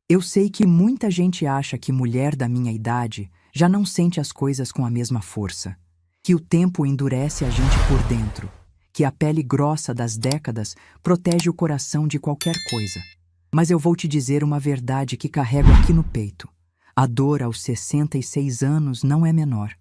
Eu sei que muita gente acha que mulher da minha idade já não sente as coisas com a mesma força, que o tempo endurece a gente por dentro, que a pele grossa das décadas protege o coração de qualquer coisa. Mas eu vou te dizer uma verdade que carrego aqui no peito. A dor aos 66 anos não é menor,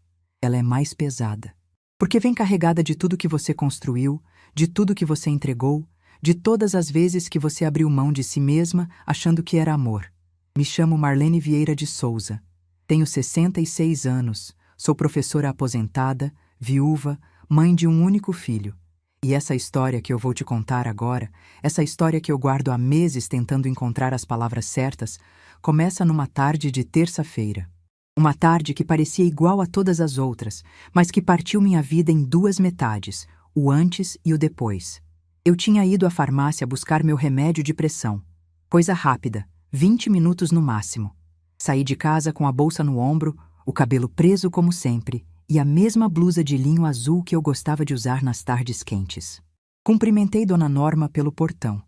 ela é mais pesada. Porque vem carregada de tudo que você construiu, de tudo que você entregou, de todas as vezes que você abriu mão de si mesma achando que era amor. Me chamo Marlene Vieira de Souza. Tenho 66 anos, sou professora aposentada, viúva, mãe de um único filho. E essa história que eu vou te contar agora, essa história que eu guardo há meses tentando encontrar as palavras certas, começa numa tarde de terça-feira. Uma tarde que parecia igual a todas as outras, mas que partiu minha vida em duas metades, o antes e o depois. Eu tinha ido à farmácia buscar meu remédio de pressão. Coisa rápida, 20 minutos no máximo. Saí de casa com a bolsa no ombro, o cabelo preso como sempre, e a mesma blusa de linho azul que eu gostava de usar nas tardes quentes. Cumprimentei Dona Norma pelo portão,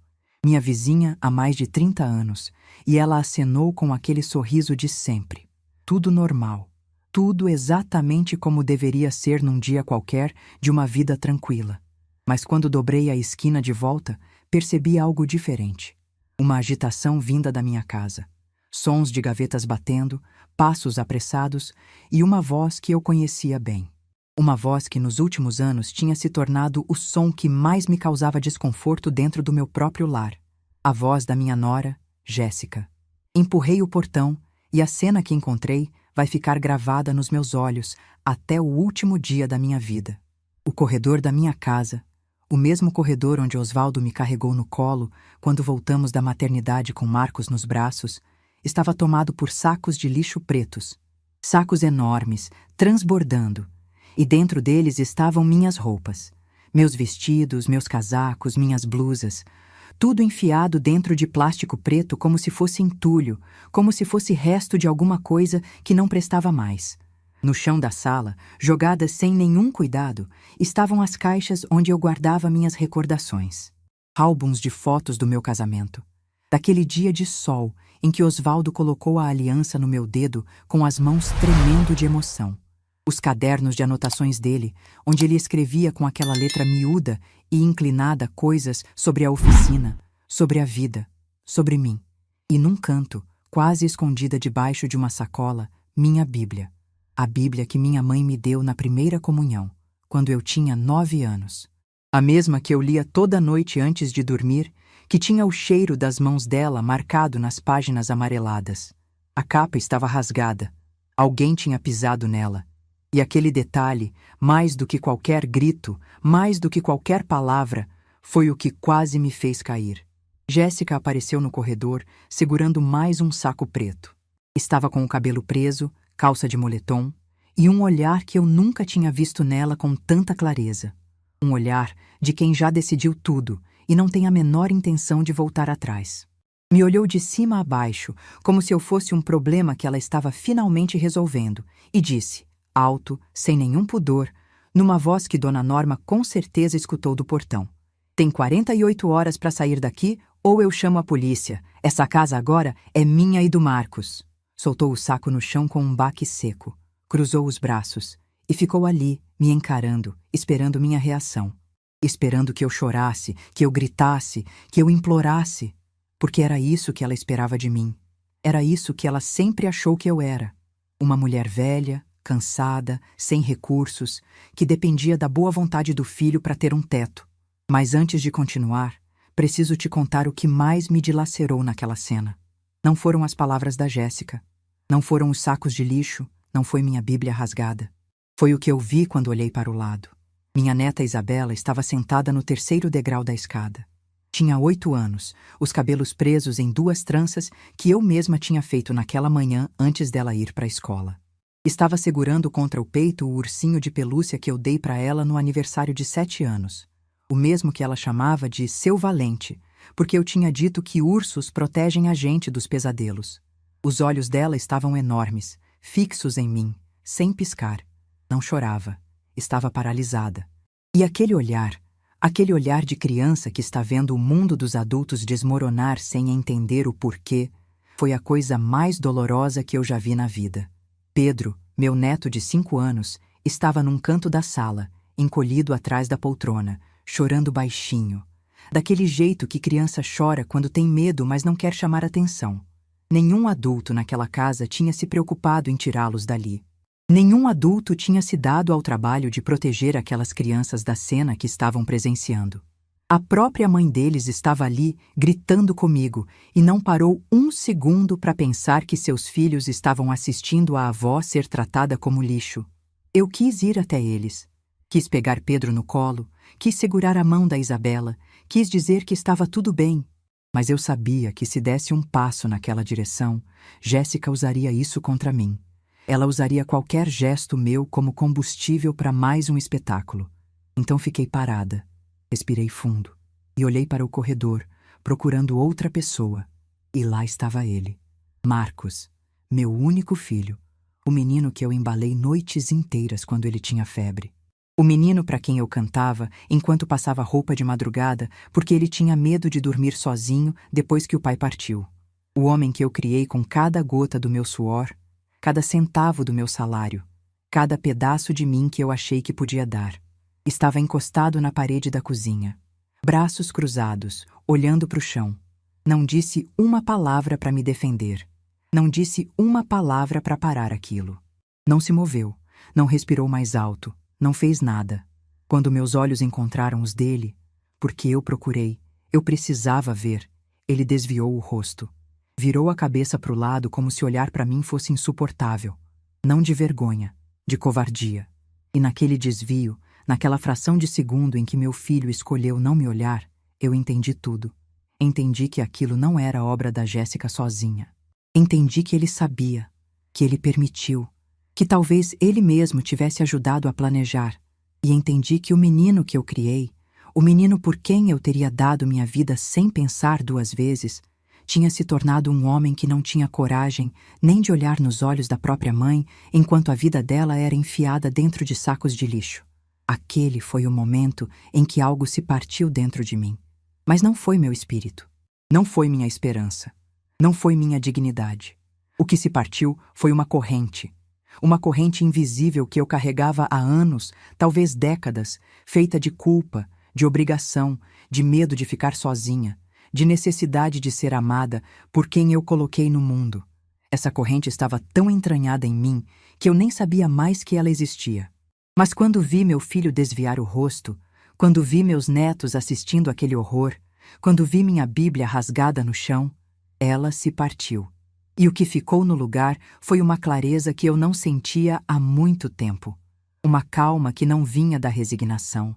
minha vizinha há mais de 30 anos, e ela acenou com aquele sorriso de sempre. Tudo normal, tudo exatamente como deveria ser num dia qualquer de uma vida tranquila. Mas quando dobrei a esquina de volta, percebi algo diferente. Uma agitação vinda da minha casa. Sons de gavetas batendo, passos apressados e uma voz que eu conhecia bem. Uma voz que nos últimos anos tinha se tornado o som que mais me causava desconforto dentro do meu próprio lar. A voz da minha nora, Jéssica. Empurrei o portão e a cena que encontrei vai ficar gravada nos meus olhos até o último dia da minha vida. O corredor da minha casa, o mesmo corredor onde Osvaldo me carregou no colo quando voltamos da maternidade com Marcos nos braços, estava tomado por sacos de lixo pretos. Sacos enormes, transbordando, e dentro deles estavam minhas roupas, meus vestidos, meus casacos, minhas blusas, tudo enfiado dentro de plástico preto como se fosse entulho, como se fosse resto de alguma coisa que não prestava mais. No chão da sala, jogadas sem nenhum cuidado, estavam as caixas onde eu guardava minhas recordações. Álbuns de fotos do meu casamento. Daquele dia de sol em que Osvaldo colocou a aliança no meu dedo com as mãos tremendo de emoção. Os cadernos de anotações dele, onde ele escrevia com aquela letra miúda e inclinada coisas sobre a oficina, sobre a vida, sobre mim. E num canto, quase escondida debaixo de uma sacola, minha Bíblia. A Bíblia que minha mãe me deu na primeira comunhão, quando eu tinha 9 anos. A mesma que eu lia toda noite antes de dormir, que tinha o cheiro das mãos dela marcado nas páginas amareladas. A capa estava rasgada. Alguém tinha pisado nela. E aquele detalhe, mais do que qualquer grito, mais do que qualquer palavra, foi o que quase me fez cair. Jéssica apareceu no corredor, segurando mais um saco preto. Estava com o cabelo preso, calça de moletom, e um olhar que eu nunca tinha visto nela com tanta clareza. Um olhar de quem já decidiu tudo e não tem a menor intenção de voltar atrás. Me olhou de cima a baixo, como se eu fosse um problema que ela estava finalmente resolvendo, e disse, alto, sem nenhum pudor, numa voz que Dona Norma com certeza escutou do portão. Tem 48 horas para sair daqui ou eu chamo a polícia. Essa casa agora é minha e do Marcos. Soltou o saco no chão com um baque seco. Cruzou os braços e ficou ali, me encarando, esperando minha reação. Esperando que eu chorasse, que eu gritasse, que eu implorasse. Porque era isso que ela esperava de mim. Era isso que ela sempre achou que eu era. Uma mulher velha, cansada, sem recursos, que dependia da boa vontade do filho para ter um teto. Mas antes de continuar, preciso te contar o que mais me dilacerou naquela cena. Não foram as palavras da Jéssica. Não foram os sacos de lixo. Não foi minha Bíblia rasgada. Foi o que eu vi quando olhei para o lado. Minha neta Isabela estava sentada no 3º degrau da escada. Tinha 8 anos, os cabelos presos em 2 tranças que eu mesma tinha feito naquela manhã antes dela ir para a escola. Estava segurando contra o peito o ursinho de pelúcia que eu dei para ela no aniversário de 7 anos. O mesmo que ela chamava de seu valente, porque eu tinha dito que ursos protegem a gente dos pesadelos. Os olhos dela estavam enormes, fixos em mim, sem piscar. Não chorava. Estava paralisada. E aquele olhar de criança que está vendo o mundo dos adultos desmoronar sem entender o porquê, Foi a coisa mais dolorosa que eu já vi na vida. Pedro, meu neto de 5 anos, estava num canto da sala, encolhido atrás da poltrona, chorando baixinho. Daquele jeito que criança chora quando tem medo, mas não quer chamar atenção. Nenhum adulto naquela casa tinha se preocupado em tirá-los dali. Nenhum adulto tinha se dado ao trabalho de proteger aquelas crianças da cena que estavam presenciando. A própria mãe deles estava ali, gritando comigo, e não parou um segundo para pensar que seus filhos estavam assistindo a avó ser tratada como lixo. Eu quis ir até eles. Quis pegar Pedro no colo, quis segurar a mão da Isabela, quis dizer que estava tudo bem. Mas eu sabia que se desse um passo naquela direção, Jéssica usaria isso contra mim. Ela usaria qualquer gesto meu como combustível para mais um espetáculo. Então fiquei parada. Respirei fundo e olhei para o corredor, procurando outra pessoa. E lá estava ele, Marcos, meu único filho, o menino que eu embalei noites inteiras quando ele tinha febre. O menino para quem eu cantava enquanto passava roupa de madrugada porque ele tinha medo de dormir sozinho depois que o pai partiu. O homem que eu criei com cada gota do meu suor, cada centavo do meu salário, cada pedaço de mim que eu achei que podia dar. Estava encostado na parede da cozinha, braços cruzados, olhando para o chão. Não disse uma palavra para me defender. Não disse uma palavra para parar aquilo. Não se moveu, não respirou mais alto, não fez nada. Quando meus olhos encontraram os dele, porque eu procurei, eu precisava ver, ele desviou o rosto. Virou a cabeça para o lado como se olhar para mim fosse insuportável. Não de vergonha, de covardia. E naquele desvio, naquela fração de segundo em que meu filho escolheu não me olhar, eu entendi tudo. Entendi que aquilo não era obra da Jéssica sozinha. Entendi que ele sabia, que ele permitiu, que talvez ele mesmo tivesse ajudado a planejar. E entendi que o menino que eu criei, o menino por quem eu teria dado minha vida sem pensar 2 vezes, tinha se tornado um homem que não tinha coragem nem de olhar nos olhos da própria mãe enquanto a vida dela era enfiada dentro de sacos de lixo. Aquele foi o momento em que algo se partiu dentro de mim. Mas não foi meu espírito. Não foi minha esperança. Não foi minha dignidade. O que se partiu foi uma corrente. Uma corrente invisível que eu carregava há anos, talvez décadas, feita de culpa, de obrigação, de medo de ficar sozinha, de necessidade de ser amada por quem eu coloquei no mundo. Essa corrente estava tão entranhada em mim que eu nem sabia mais que ela existia. Mas quando vi meu filho desviar o rosto, quando vi meus netos assistindo aquele horror, quando vi minha Bíblia rasgada no chão, ela se partiu. E o que ficou no lugar foi uma clareza que eu não sentia há muito tempo. Uma calma que não vinha da resignação.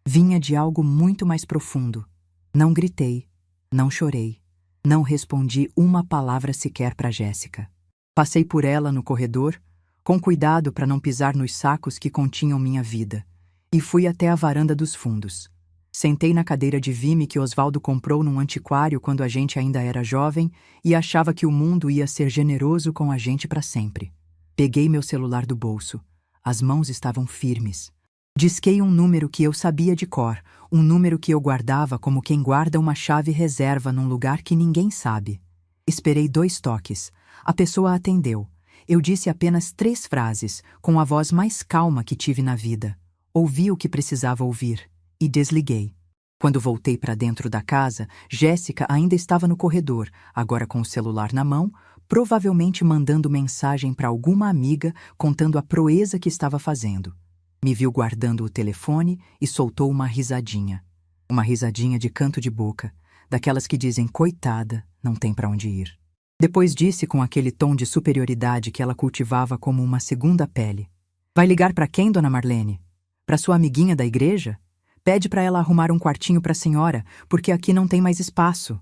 Vinha de algo muito mais profundo. Não gritei, não chorei, não respondi uma palavra sequer para Jéssica. Passei por ela no corredor, com cuidado para não pisar nos sacos que continham minha vida, e fui até a varanda dos fundos. Sentei na cadeira de vime que Osvaldo comprou num antiquário quando a gente ainda era jovem e achava que o mundo ia ser generoso com a gente para sempre. Peguei meu celular do bolso. As mãos estavam firmes. Disquei um número que eu sabia de cor, um número que eu guardava como quem guarda uma chave reserva num lugar que ninguém sabe. Esperei 2 toques. A pessoa atendeu. Eu disse apenas 3 frases, com a voz mais calma que tive na vida. Ouvi o que precisava ouvir e desliguei. Quando voltei para dentro da casa, Jéssica ainda estava no corredor, agora com o celular na mão, provavelmente mandando mensagem para alguma amiga contando a proeza que estava fazendo. Me viu guardando o telefone e soltou uma risadinha. Uma risadinha de canto de boca, daquelas que dizem coitada, não tem para onde ir. Depois disse com aquele tom de superioridade que ela cultivava como uma segunda pele. Vai ligar para quem, dona Marlene? Para sua amiguinha da igreja? Pede para ela arrumar um quartinho para a senhora, porque aqui não tem mais espaço.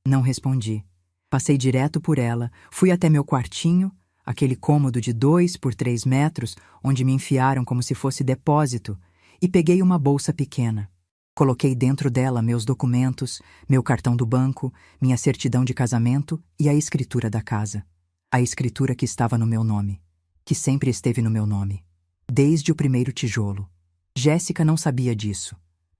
Não respondi. Passei direto por ela, fui até meu quartinho, aquele cômodo de 2 por 3 metros, onde me enfiaram como se fosse depósito, e peguei uma bolsa pequena. Coloquei dentro dela meus documentos, meu cartão do banco, minha certidão de casamento e a escritura da casa. A escritura que estava no meu nome, que sempre esteve no meu nome, desde o primeiro tijolo. Jéssica não sabia disso.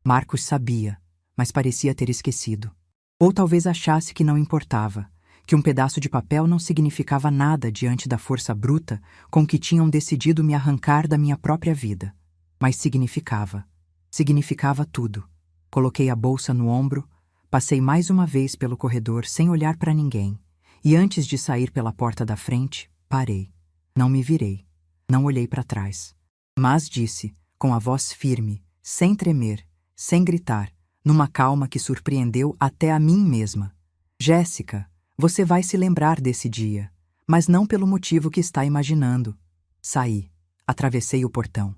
Marcos sabia, mas parecia ter esquecido. Ou talvez achasse que não importava, que um pedaço de papel não significava nada diante da força bruta com que tinham decidido me arrancar da minha própria vida. Mas significava. Significava tudo. Coloquei a bolsa no ombro, passei mais uma vez pelo corredor sem olhar para ninguém, e antes de sair pela porta da frente, parei. Não me virei. Não olhei para trás. Mas disse, com a voz firme, sem tremer, sem gritar, numa calma que surpreendeu até a mim mesma: Jéssica, você vai se lembrar desse dia, mas não pelo motivo que está imaginando. Saí. Atravessei o portão.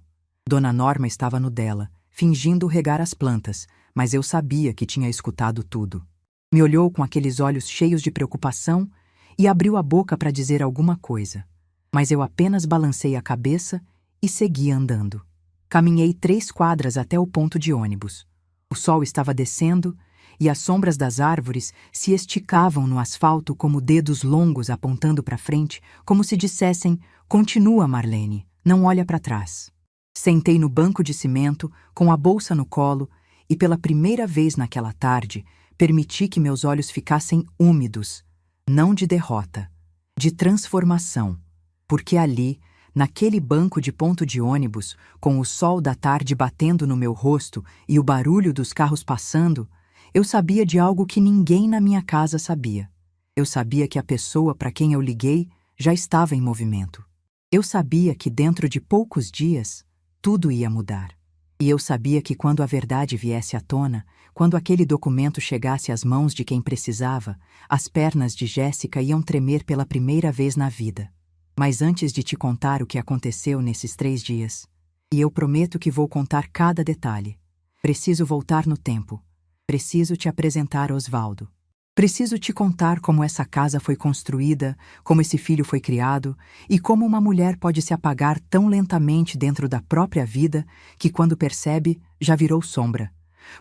Dona Norma estava no dela, fingindo regar as plantas, mas eu sabia que tinha escutado tudo. Me olhou com aqueles olhos cheios de preocupação e abriu a boca para dizer alguma coisa, mas eu apenas balancei a cabeça e segui andando. Caminhei 3 quadras até o ponto de ônibus. O sol estava descendo e as sombras das árvores se esticavam no asfalto como dedos longos apontando para frente, como se dissessem: continua, Marlene, não olha para trás. Sentei no banco de cimento, com a bolsa no colo, e pela primeira vez naquela tarde, permiti que meus olhos ficassem úmidos, não de derrota, de transformação, porque ali, naquele banco de ponto de ônibus, com o sol da tarde batendo no meu rosto e o barulho dos carros passando, eu sabia de algo que ninguém na minha casa sabia. Eu sabia que a pessoa para quem eu liguei já estava em movimento. Eu sabia que dentro de poucos dias, tudo ia mudar. E eu sabia que quando a verdade viesse à tona, quando aquele documento chegasse às mãos de quem precisava, as pernas de Jéssica iam tremer pela primeira vez na vida. Mas antes de te contar o que aconteceu nesses 3 dias, e eu prometo que vou contar cada detalhe, preciso voltar no tempo. Preciso te apresentar Osvaldo. Preciso te contar como essa casa foi construída, como esse filho foi criado e como uma mulher pode se apagar tão lentamente dentro da própria vida que, quando percebe, já virou sombra.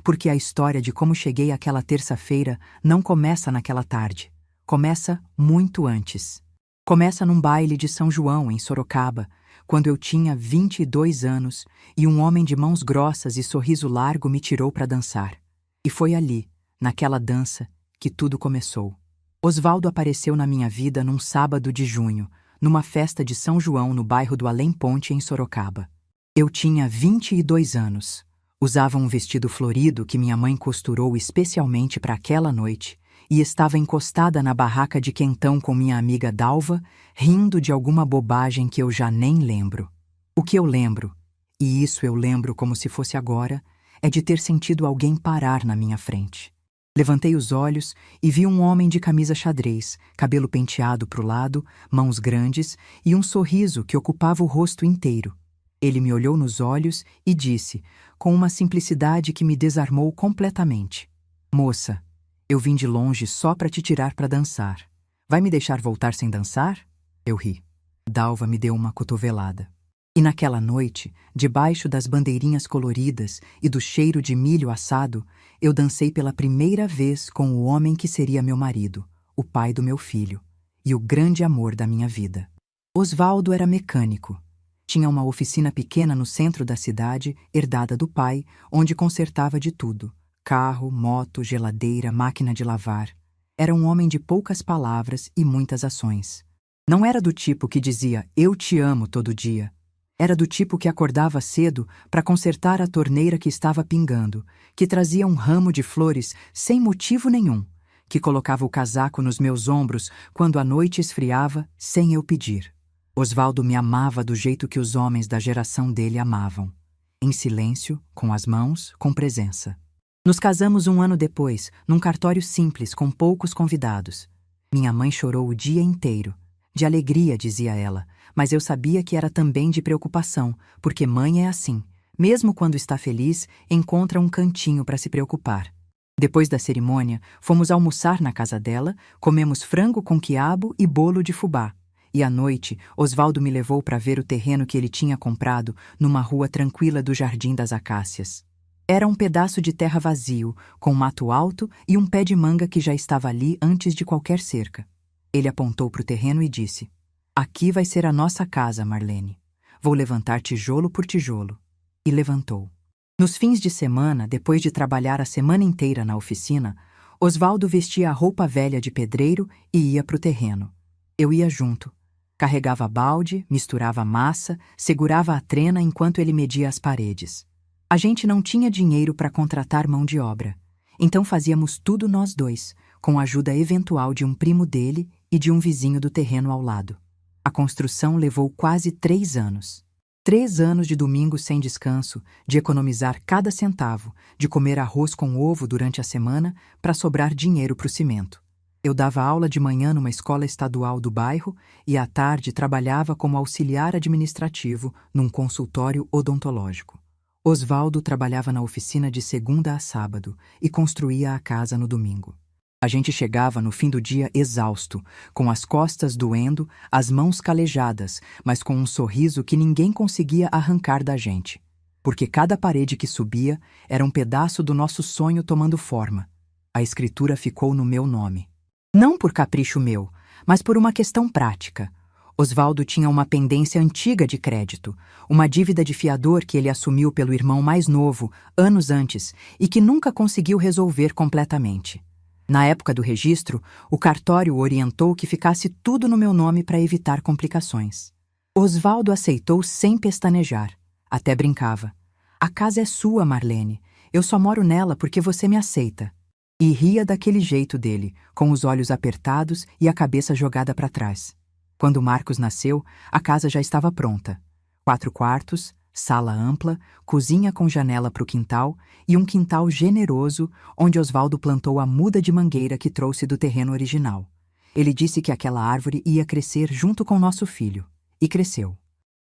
Porque a história de como cheguei àquela terça-feira não começa naquela tarde. Começa muito antes. Começa num baile de São João, em Sorocaba, quando eu tinha 22 anos e um homem de mãos grossas e sorriso largo me tirou para dançar. E foi ali, naquela dança, que tudo começou. Osvaldo apareceu na minha vida num sábado de junho, numa festa de São João no bairro do Além Ponte, em Sorocaba. Eu tinha 22 anos. Usava um vestido florido que minha mãe costurou especialmente para aquela noite e estava encostada na barraca de quentão com minha amiga Dalva, rindo de alguma bobagem que eu já nem lembro. O que eu lembro, e isso eu lembro como se fosse agora, é de ter sentido alguém parar na minha frente. Levantei os olhos e vi um homem de camisa xadrez, cabelo penteado para o lado, mãos grandes e um sorriso que ocupava o rosto inteiro. Ele me olhou nos olhos e disse, com uma simplicidade que me desarmou completamente: Moça, eu vim de longe só para te tirar para dançar. Vai me deixar voltar sem dançar? Eu ri. Dalva me deu uma cotovelada. E naquela noite, debaixo das bandeirinhas coloridas e do cheiro de milho assado, eu dancei pela primeira vez com o homem que seria meu marido, o pai do meu filho, e o grande amor da minha vida. Osvaldo era mecânico. Tinha uma oficina pequena no centro da cidade, herdada do pai, onde consertava de tudo: carro, moto, geladeira, máquina de lavar. Era um homem de poucas palavras e muitas ações. Não era do tipo que dizia "eu te amo" todo dia. Era do tipo que acordava cedo para consertar a torneira que estava pingando, que trazia um ramo de flores sem motivo nenhum, que colocava o casaco nos meus ombros quando a noite esfriava sem eu pedir. Osvaldo me amava do jeito que os homens da geração dele amavam. Em silêncio, com as mãos, com presença. Nos casamos 1 ano depois, num cartório simples, com poucos convidados. Minha mãe chorou o dia inteiro. De alegria, dizia ela, mas eu sabia que era também de preocupação, porque mãe é assim. Mesmo quando está feliz, encontra um cantinho para se preocupar. Depois da cerimônia, fomos almoçar na casa dela, comemos frango com quiabo e bolo de fubá. E à noite, Osvaldo me levou para ver o terreno que ele tinha comprado numa rua tranquila do Jardim das Acácias. Era um pedaço de terra vazio, com mato alto e um pé de manga que já estava ali antes de qualquer cerca. Ele apontou para o terreno e disse: Aqui vai ser a nossa casa, Marlene. Vou levantar tijolo por tijolo. E levantou. Nos fins de semana, depois de trabalhar a semana inteira na oficina, Osvaldo vestia a roupa velha de pedreiro e ia para o terreno. Eu ia junto. Carregava balde, misturava massa, segurava a trena enquanto ele media as paredes. A gente não tinha dinheiro para contratar mão de obra, então fazíamos tudo nós dois, com a ajuda eventual de um primo dele e de um vizinho do terreno ao lado. A construção levou quase 3 anos. 3 anos de domingos sem descanso, de economizar cada centavo, de comer arroz com ovo durante a semana para sobrar dinheiro para o cimento. Eu dava aula de manhã numa escola estadual do bairro e à tarde trabalhava como auxiliar administrativo num consultório odontológico. Osvaldo trabalhava na oficina de segunda a sábado e construía a casa no domingo. A gente chegava no fim do dia exausto, com as costas doendo, as mãos calejadas, mas com um sorriso que ninguém conseguia arrancar da gente. Porque cada parede que subia era um pedaço do nosso sonho tomando forma. A escritura ficou no meu nome. Não por capricho meu, mas por uma questão prática. Osvaldo tinha uma pendência antiga de crédito, uma dívida de fiador que ele assumiu pelo irmão mais novo, anos antes, e que nunca conseguiu resolver completamente. Na época do registro, o cartório orientou que ficasse tudo no meu nome para evitar complicações. Osvaldo aceitou sem pestanejar. Até brincava. A casa é sua, Marlene. Eu só moro nela porque você me aceita. E ria daquele jeito dele, com os olhos apertados e a cabeça jogada para trás. Quando Marcos nasceu, a casa já estava pronta. 4 quartos, sala ampla, cozinha com janela para o quintal e um quintal generoso onde Osvaldo plantou a muda de mangueira que trouxe do terreno original. Ele disse que aquela árvore ia crescer junto com nosso filho. E cresceu.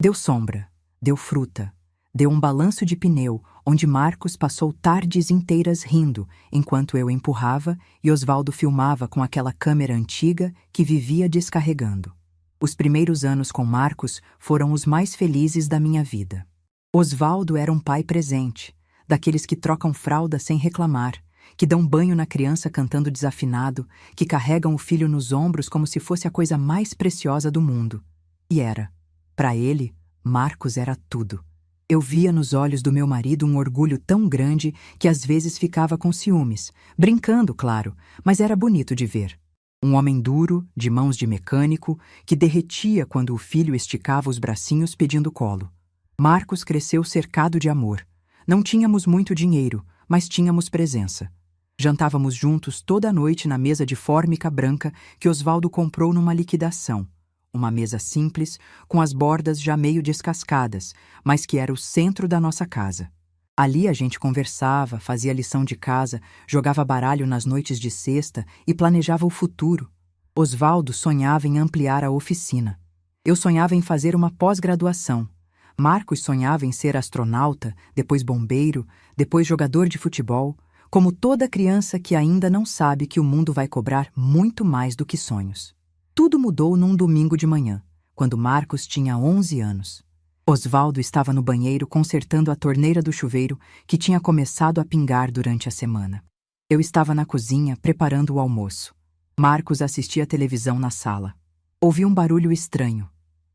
Deu sombra, deu fruta, deu um balanço de pneu onde Marcos passou tardes inteiras rindo enquanto eu empurrava e Osvaldo filmava com aquela câmera antiga que vivia descarregando. Os primeiros anos com Marcos foram os mais felizes da minha vida. Osvaldo era um pai presente, daqueles que trocam fralda sem reclamar, que dão banho na criança cantando desafinado, que carregam o filho nos ombros como se fosse a coisa mais preciosa do mundo. E era. Para ele, Marcos era tudo. Eu via nos olhos do meu marido um orgulho tão grande que às vezes ficava com ciúmes, brincando, claro, mas era bonito de ver. Um homem duro, de mãos de mecânico, que derretia quando o filho esticava os bracinhos pedindo colo. Marcos cresceu cercado de amor. Não tínhamos muito dinheiro, mas tínhamos presença. Jantávamos juntos toda a noite na mesa de fórmica branca que Osvaldo comprou numa liquidação. Uma mesa simples, com as bordas já meio descascadas, mas que era o centro da nossa casa. Ali a gente conversava, fazia lição de casa, jogava baralho nas noites de sexta e planejava o futuro. Osvaldo sonhava em ampliar a oficina. Eu sonhava em fazer uma pós-graduação. Marcos sonhava em ser astronauta, depois bombeiro, depois jogador de futebol, como toda criança que ainda não sabe que o mundo vai cobrar muito mais do que sonhos. Tudo mudou num domingo de manhã, quando Marcos tinha 11 anos. Osvaldo estava no banheiro consertando a torneira do chuveiro que tinha começado a pingar durante a semana. Eu estava na cozinha preparando o almoço. Marcos assistia televisão na sala. Ouvi um barulho estranho.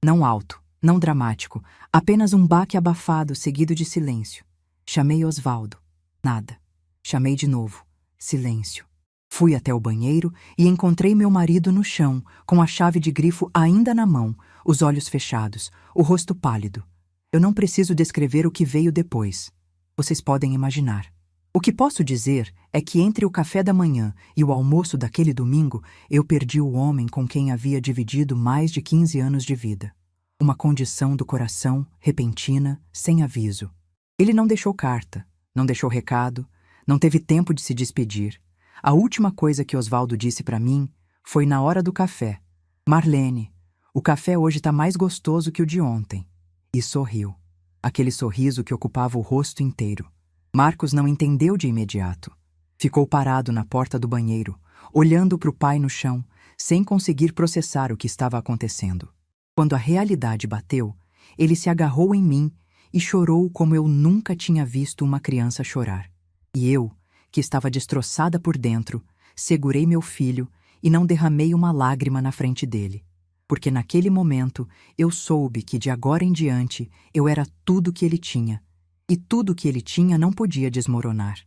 Não alto, não dramático, apenas um baque abafado seguido de silêncio. Chamei Osvaldo. Nada. Chamei de novo. Silêncio. Fui até o banheiro e encontrei meu marido no chão, com a chave de grifo ainda na mão, os olhos fechados, o rosto pálido. Eu não preciso descrever o que veio depois. Vocês podem imaginar. O que posso dizer é que entre o café da manhã e o almoço daquele domingo, eu perdi o homem com quem havia dividido mais de 15 anos de vida. Uma condição do coração, repentina, sem aviso. Ele não deixou carta, não deixou recado, não teve tempo de se despedir. A última coisa que Osvaldo disse para mim foi na hora do café. Marlene, o café hoje está mais gostoso que o de ontem. E sorriu. Aquele sorriso que ocupava o rosto inteiro. Marcos não entendeu de imediato. Ficou parado na porta do banheiro, olhando para o pai no chão, sem conseguir processar o que estava acontecendo. Quando a realidade bateu, ele se agarrou em mim e chorou como eu nunca tinha visto uma criança chorar. E eu, que estava destroçada por dentro, segurei meu filho e não derramei uma lágrima na frente dele. Porque naquele momento eu soube que de agora em diante eu era tudo que ele tinha. E tudo que ele tinha não podia desmoronar.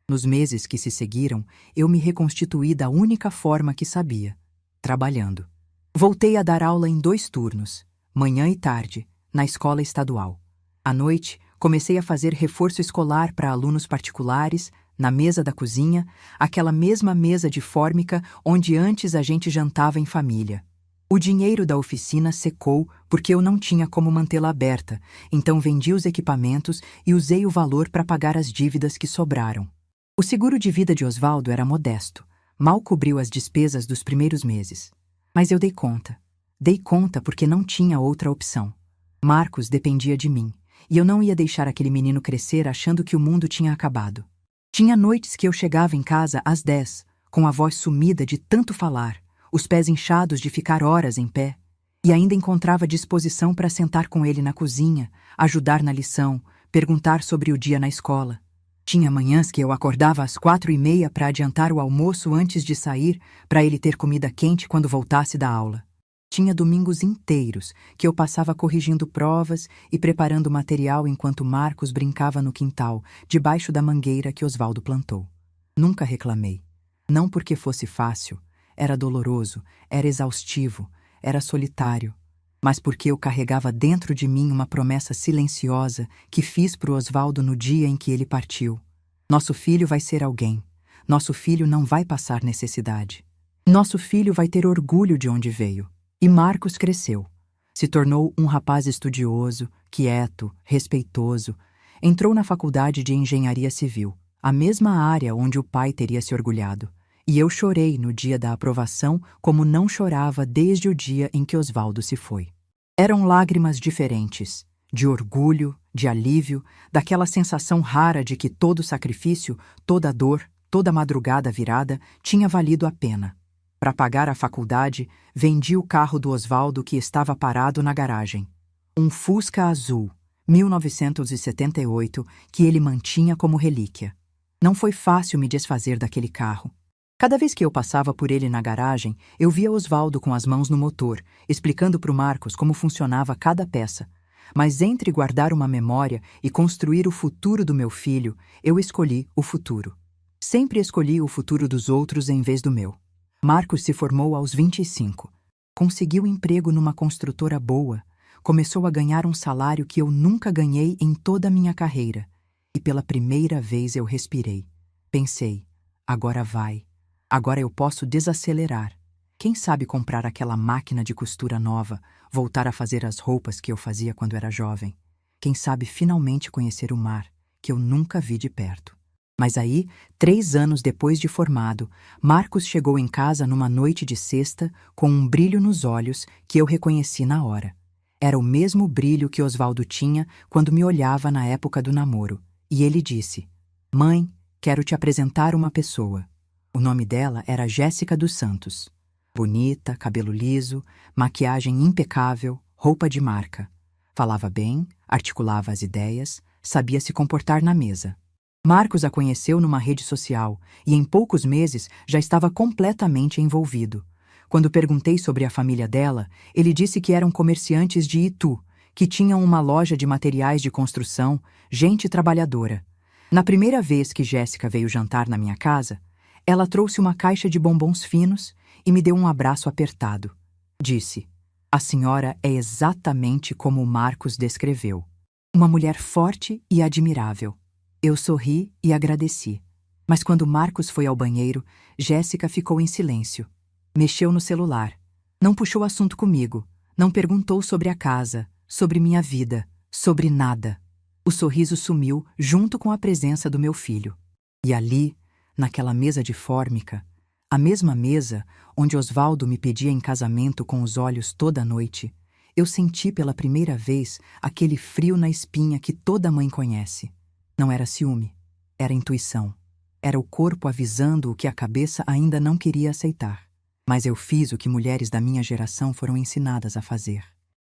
Nos meses que se seguiram, eu me reconstituí da única forma que sabia: trabalhando. Voltei a dar aula em 2 turnos, manhã e tarde, na escola estadual. À noite, comecei a fazer reforço escolar para alunos particulares, na mesa da cozinha, aquela mesma mesa de fórmica onde antes a gente jantava em família. O dinheiro da oficina secou porque eu não tinha como mantê-la aberta, então vendi os equipamentos e usei o valor para pagar as dívidas que sobraram. O seguro de vida de Osvaldo era modesto, mal cobriu as despesas dos primeiros meses. Mas eu dei conta. Dei conta porque não tinha outra opção. Marcos dependia de mim, e eu não ia deixar aquele menino crescer achando que o mundo tinha acabado. Tinha noites que eu chegava em casa às 10, com a voz sumida de tanto falar, os pés inchados de ficar horas em pé, e ainda encontrava disposição para sentar com ele na cozinha, ajudar na lição, perguntar sobre o dia na escola. Tinha manhãs que eu acordava às 4h30 para adiantar o almoço antes de sair, para ele ter comida quente quando voltasse da aula. Tinha domingos inteiros que eu passava corrigindo provas e preparando material enquanto Marcos brincava no quintal, debaixo da mangueira que Osvaldo plantou. Nunca reclamei. Não porque fosse fácil, era doloroso, era exaustivo, era solitário, mas porque eu carregava dentro de mim uma promessa silenciosa que fiz para o Osvaldo no dia em que ele partiu. Nosso filho vai ser alguém. Nosso filho não vai passar necessidade. Nosso filho vai ter orgulho de onde veio. E Marcos cresceu. Se tornou um rapaz estudioso, quieto, respeitoso. Entrou na faculdade de engenharia civil, a mesma área onde o pai teria se orgulhado. E eu chorei no dia da aprovação como não chorava desde o dia em que Osvaldo se foi. Eram lágrimas diferentes, de orgulho, de alívio, daquela sensação rara de que todo sacrifício, toda dor, toda madrugada virada tinha valido a pena. Para pagar a faculdade, vendi o carro do Osvaldo que estava parado na garagem. Um Fusca azul, 1978, que ele mantinha como relíquia. Não foi fácil me desfazer daquele carro. Cada vez que eu passava por ele na garagem, eu via Osvaldo com as mãos no motor, explicando para o Marcos como funcionava cada peça. Mas entre guardar uma memória e construir o futuro do meu filho, eu escolhi o futuro. Sempre escolhi o futuro dos outros em vez do meu. Marcos se formou aos 25. Conseguiu emprego numa construtora boa. Começou a ganhar um salário que eu nunca ganhei em toda a minha carreira. E pela primeira vez eu respirei. Pensei, agora vai. Agora eu posso desacelerar. Quem sabe comprar aquela máquina de costura nova, voltar a fazer as roupas que eu fazia quando era jovem. Quem sabe finalmente conhecer o mar, que eu nunca vi de perto. Mas aí, 3 anos depois de formado, Marcos chegou em casa numa noite de sexta com um brilho nos olhos que eu reconheci na hora. Era o mesmo brilho que Osvaldo tinha quando me olhava na época do namoro. E ele disse: "Mãe, quero te apresentar uma pessoa." O nome dela era Jéssica dos Santos. Bonita, cabelo liso, maquiagem impecável, roupa de marca. Falava bem, articulava as ideias, sabia se comportar na mesa. Marcos a conheceu numa rede social e em poucos meses já estava completamente envolvido. Quando perguntei sobre a família dela, ele disse que eram comerciantes de Itu, que tinham uma loja de materiais de construção, gente trabalhadora. Na primeira vez que Jéssica veio jantar na minha casa, ela trouxe uma caixa de bombons finos e me deu um abraço apertado. Disse: "A senhora é exatamente como o Marcos descreveu. Uma mulher forte e admirável." Eu sorri e agradeci. Mas quando Marcos foi ao banheiro, Jéssica ficou em silêncio. Mexeu no celular. Não puxou assunto comigo. Não perguntou sobre a casa, sobre minha vida, sobre nada. O sorriso sumiu junto com a presença do meu filho. E ali, naquela mesa de fórmica, a mesma mesa onde Osvaldo me pedia em casamento com os olhos toda noite, eu senti pela primeira vez aquele frio na espinha que toda mãe conhece. Não era ciúme, era intuição. Era o corpo avisando o que a cabeça ainda não queria aceitar. Mas eu fiz o que mulheres da minha geração foram ensinadas a fazer.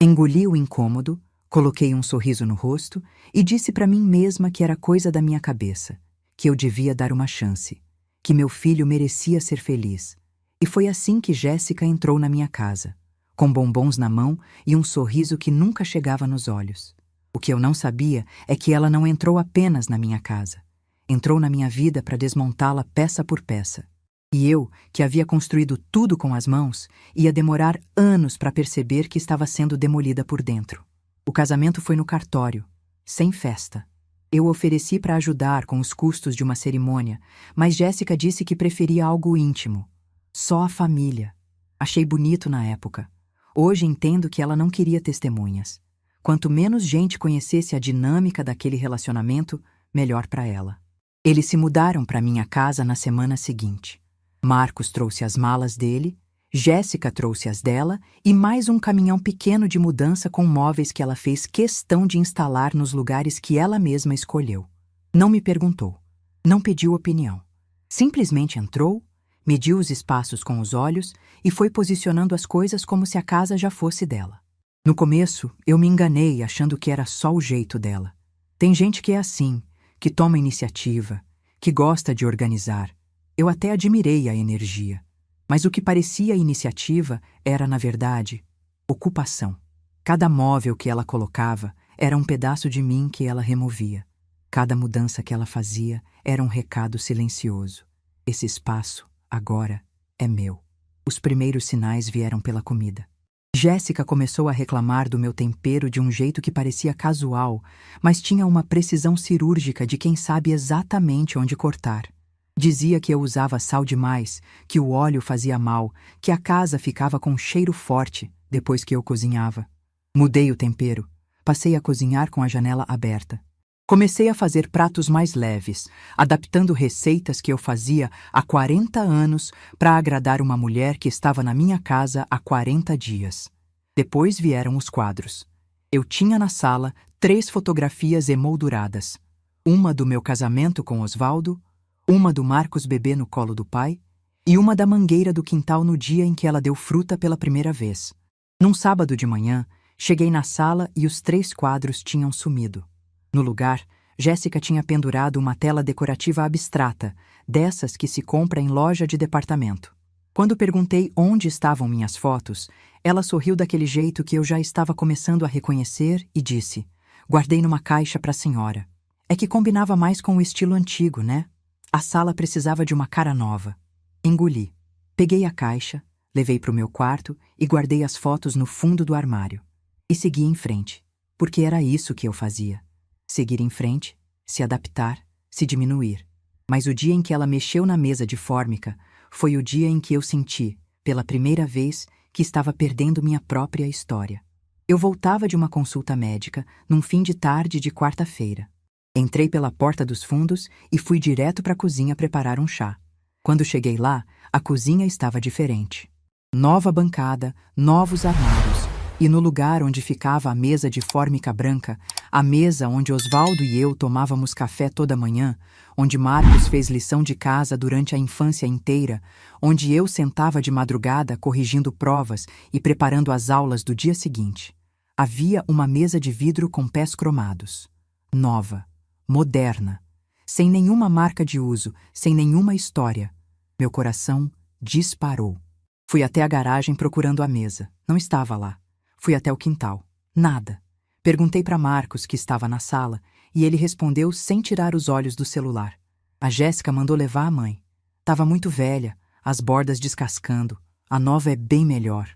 Engoli o incômodo, coloquei um sorriso no rosto e disse para mim mesma que era coisa da minha cabeça, que eu devia dar uma chance, que meu filho merecia ser feliz. E foi assim que Jéssica entrou na minha casa, com bombons na mão e um sorriso que nunca chegava nos olhos. O que eu não sabia é que ela não entrou apenas na minha casa. Entrou na minha vida para desmontá-la peça por peça. E eu, que havia construído tudo com as mãos, ia demorar anos para perceber que estava sendo demolida por dentro. O casamento foi no cartório, sem festa. Eu ofereci para ajudar com os custos de uma cerimônia, mas Jéssica disse que preferia algo íntimo. Só a família. Achei bonito na época. Hoje entendo que ela não queria testemunhas. Quanto menos gente conhecesse a dinâmica daquele relacionamento, melhor para ela. Eles se mudaram para minha casa na semana seguinte. Marcos trouxe as malas dele, Jéssica trouxe as dela e mais um caminhão pequeno de mudança com móveis que ela fez questão de instalar nos lugares que ela mesma escolheu. Não me perguntou, não pediu opinião. Simplesmente entrou, mediu os espaços com os olhos e foi posicionando as coisas como se a casa já fosse dela. No começo, eu me enganei achando que era só o jeito dela. Tem gente que é assim, que toma iniciativa, que gosta de organizar. Eu até admirei a energia. Mas o que parecia iniciativa era, na verdade, ocupação. Cada móvel que ela colocava era um pedaço de mim que ela removia. Cada mudança que ela fazia era um recado silencioso. Esse espaço, agora, é meu. Os primeiros sinais vieram pela comida. Jéssica começou a reclamar do meu tempero de um jeito que parecia casual, mas tinha uma precisão cirúrgica de quem sabe exatamente onde cortar. Dizia que eu usava sal demais, que o óleo fazia mal, que a casa ficava com um cheiro forte depois que eu cozinhava. Mudei o tempero. Passei a cozinhar com a janela aberta. Comecei a fazer pratos mais leves, adaptando receitas que eu fazia há 40 anos para agradar uma mulher que estava na minha casa há 40 dias. Depois vieram os quadros. Eu tinha na sala 3 fotografias emolduradas. Uma do meu casamento com Osvaldo, uma do Marcos bebê no colo do pai e uma da mangueira do quintal no dia em que ela deu fruta pela primeira vez. Num sábado de manhã, cheguei na sala e os 3 quadros tinham sumido. No lugar, Jéssica tinha pendurado uma tela decorativa abstrata, dessas que se compra em loja de departamento. Quando perguntei onde estavam minhas fotos, ela sorriu daquele jeito que eu já estava começando a reconhecer e disse: "Guardei numa caixa para a senhora. É que combinava mais com o estilo antigo, né? A sala precisava de uma cara nova." Engoli. Peguei a caixa, levei para o meu quarto e guardei as fotos no fundo do armário. E segui em frente, porque era isso que eu fazia. Seguir em frente, se adaptar, se diminuir. Mas o dia em que ela mexeu na mesa de fórmica foi o dia em que eu senti, pela primeira vez, que estava perdendo minha própria história. Eu voltava de uma consulta médica num fim de tarde de quarta-feira. Entrei pela porta dos fundos e fui direto para a cozinha preparar um chá. Quando cheguei lá, a cozinha estava diferente. Nova bancada, novos armários, e no lugar onde ficava a mesa de fórmica branca, a mesa onde Osvaldo e eu tomávamos café toda manhã, onde Marcos fez lição de casa durante a infância inteira, onde eu sentava de madrugada corrigindo provas e preparando as aulas do dia seguinte. Havia uma mesa de vidro com pés cromados. Nova, moderna, sem nenhuma marca de uso, sem nenhuma história. Meu coração disparou. Fui até a garagem procurando a mesa. Não estava lá. Fui até o quintal. Nada. Perguntei para Marcos, que estava na sala, e ele respondeu sem tirar os olhos do celular. A Jéssica mandou levar a mãe. Estava muito velha, as bordas descascando. A nova é bem melhor.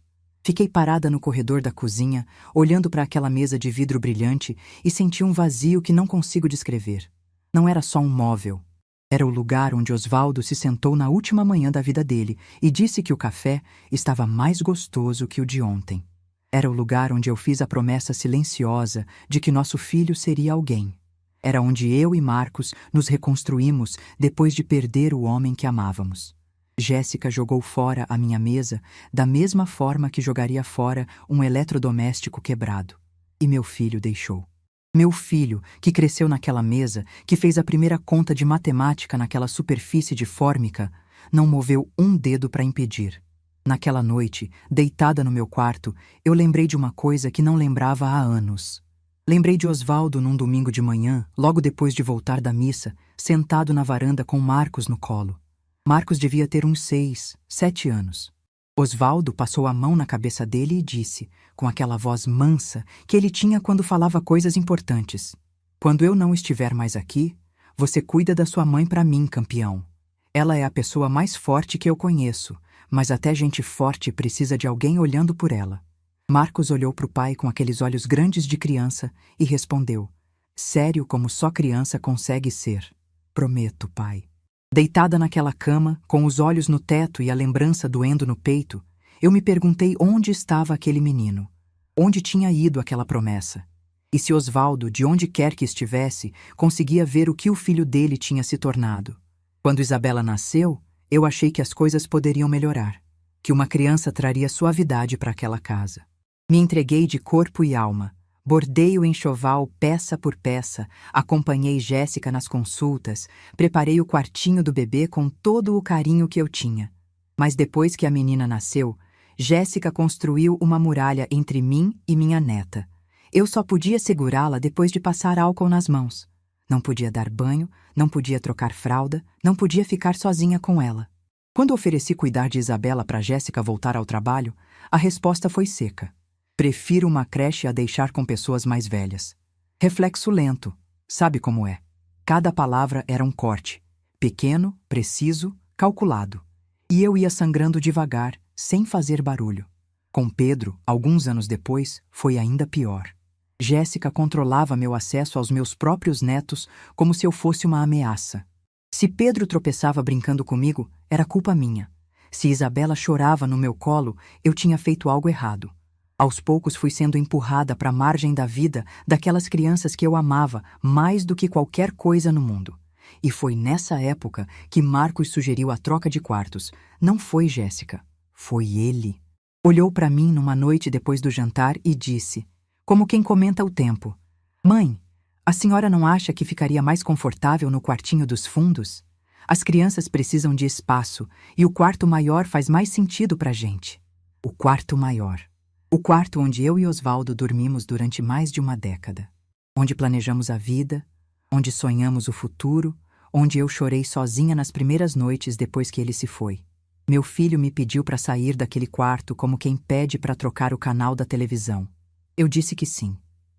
Fiquei parada no corredor da cozinha, olhando para aquela mesa de vidro brilhante e senti um vazio que não consigo descrever. Não era só um móvel. Era o lugar onde Osvaldo se sentou na última manhã da vida dele e disse que o café estava mais gostoso que o de ontem. Era o lugar onde eu fiz a promessa silenciosa de que nosso filho seria alguém. Era onde eu e Marcos nos reconstruímos depois de perder o homem que amávamos. Jéssica jogou fora a minha mesa da mesma forma que jogaria fora um eletrodoméstico quebrado. E meu filho deixou. Meu filho, que cresceu naquela mesa, que fez a primeira conta de matemática naquela superfície de fórmica, não moveu um dedo para impedir. Naquela noite, deitada no meu quarto, eu lembrei de uma coisa que não lembrava há anos. Lembrei de Osvaldo num domingo de manhã, logo depois de voltar da missa, sentado na varanda com Marcos no colo. Marcos devia ter uns 6, 7 anos. Osvaldo passou a mão na cabeça dele e disse, com aquela voz mansa que ele tinha quando falava coisas importantes: "Quando eu não estiver mais aqui, Você cuida da sua mãe para mim, campeão. Ela é a pessoa mais forte que eu conheço, mas até gente forte precisa de alguém olhando por ela. Marcos olhou para o pai com aqueles olhos grandes de criança e respondeu: sério como só criança consegue ser. Prometo, pai. Deitada naquela cama, com os olhos no teto e a lembrança doendo no peito, eu me perguntei onde estava aquele menino. Onde tinha ido aquela promessa? E se Osvaldo, de onde quer que estivesse, conseguia ver o que o filho dele tinha se tornado? Quando Isabela nasceu, eu achei que as coisas poderiam melhorar, que uma criança traria suavidade para aquela casa. Me entreguei de corpo e alma, bordei o enxoval peça por peça, acompanhei Jéssica nas consultas, preparei o quartinho do bebê com todo o carinho que eu tinha. Mas depois que a menina nasceu, Jéssica construiu uma muralha entre mim e minha neta. Eu só podia segurá-la depois de passar álcool nas mãos. Não podia dar banho, não podia trocar fralda, não podia ficar sozinha com ela. Quando ofereci cuidar de Isabela para Jéssica voltar ao trabalho, a resposta foi seca. Prefiro uma creche a deixar com pessoas mais velhas. Reflexo lento, sabe como é? Cada palavra era um corte, pequeno, preciso, calculado. E eu ia sangrando devagar, sem fazer barulho. Com Pedro, alguns anos depois, foi ainda pior. Jéssica controlava meu acesso aos meus próprios netos como se eu fosse uma ameaça. Se Pedro tropeçava brincando comigo, era culpa minha. Se Isabela chorava no meu colo, eu tinha feito algo errado. Aos poucos fui sendo empurrada para a margem da vida daquelas crianças que eu amava mais do que qualquer coisa no mundo. E foi nessa época que Marcos sugeriu a troca de quartos. Não foi Jéssica, foi ele. Olhou para mim numa noite depois do jantar e disse, como quem comenta o tempo: mãe, a senhora não acha que ficaria mais confortável no quartinho dos fundos? As crianças precisam de espaço e o quarto maior faz mais sentido para a gente. O quarto maior. O quarto onde eu e Osvaldo dormimos durante mais de uma década. Onde planejamos a vida, onde sonhamos o futuro, onde eu chorei sozinha nas primeiras noites depois que ele se foi. Meu filho me pediu para sair daquele quarto como quem pede para trocar o canal da televisão. Eu disse que sim.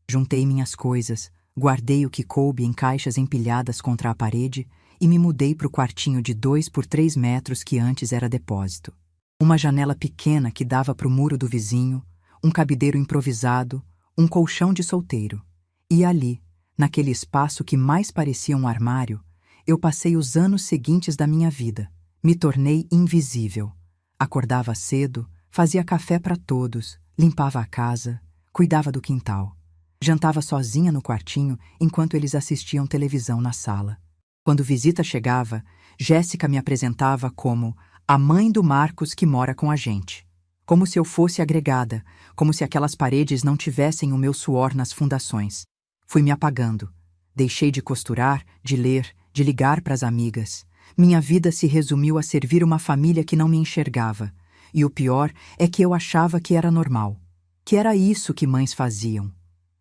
Juntei minhas coisas, guardei o que coube em caixas empilhadas contra a parede e me mudei para o quartinho de 2 por 3 metros que antes era depósito. Uma janela pequena que dava para o muro do vizinho, um cabideiro improvisado, um colchão de solteiro. E ali, naquele espaço que mais parecia um armário, eu passei os anos seguintes da minha vida. Me tornei invisível. Acordava cedo, fazia café para todos, limpava a casa, cuidava do quintal. Jantava sozinha no quartinho enquanto eles assistiam televisão na sala. Quando visita chegava, Jéssica me apresentava como a mãe do Marcos que mora com a gente. Como se eu fosse agregada, como se aquelas paredes não tivessem o meu suor nas fundações. Fui me apagando. Deixei de costurar, de ler, de ligar para as amigas. Minha vida se resumiu a servir uma família que não me enxergava. E o pior é que eu achava que era normal. Que era isso que mães faziam.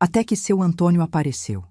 Até que seu Antônio apareceu.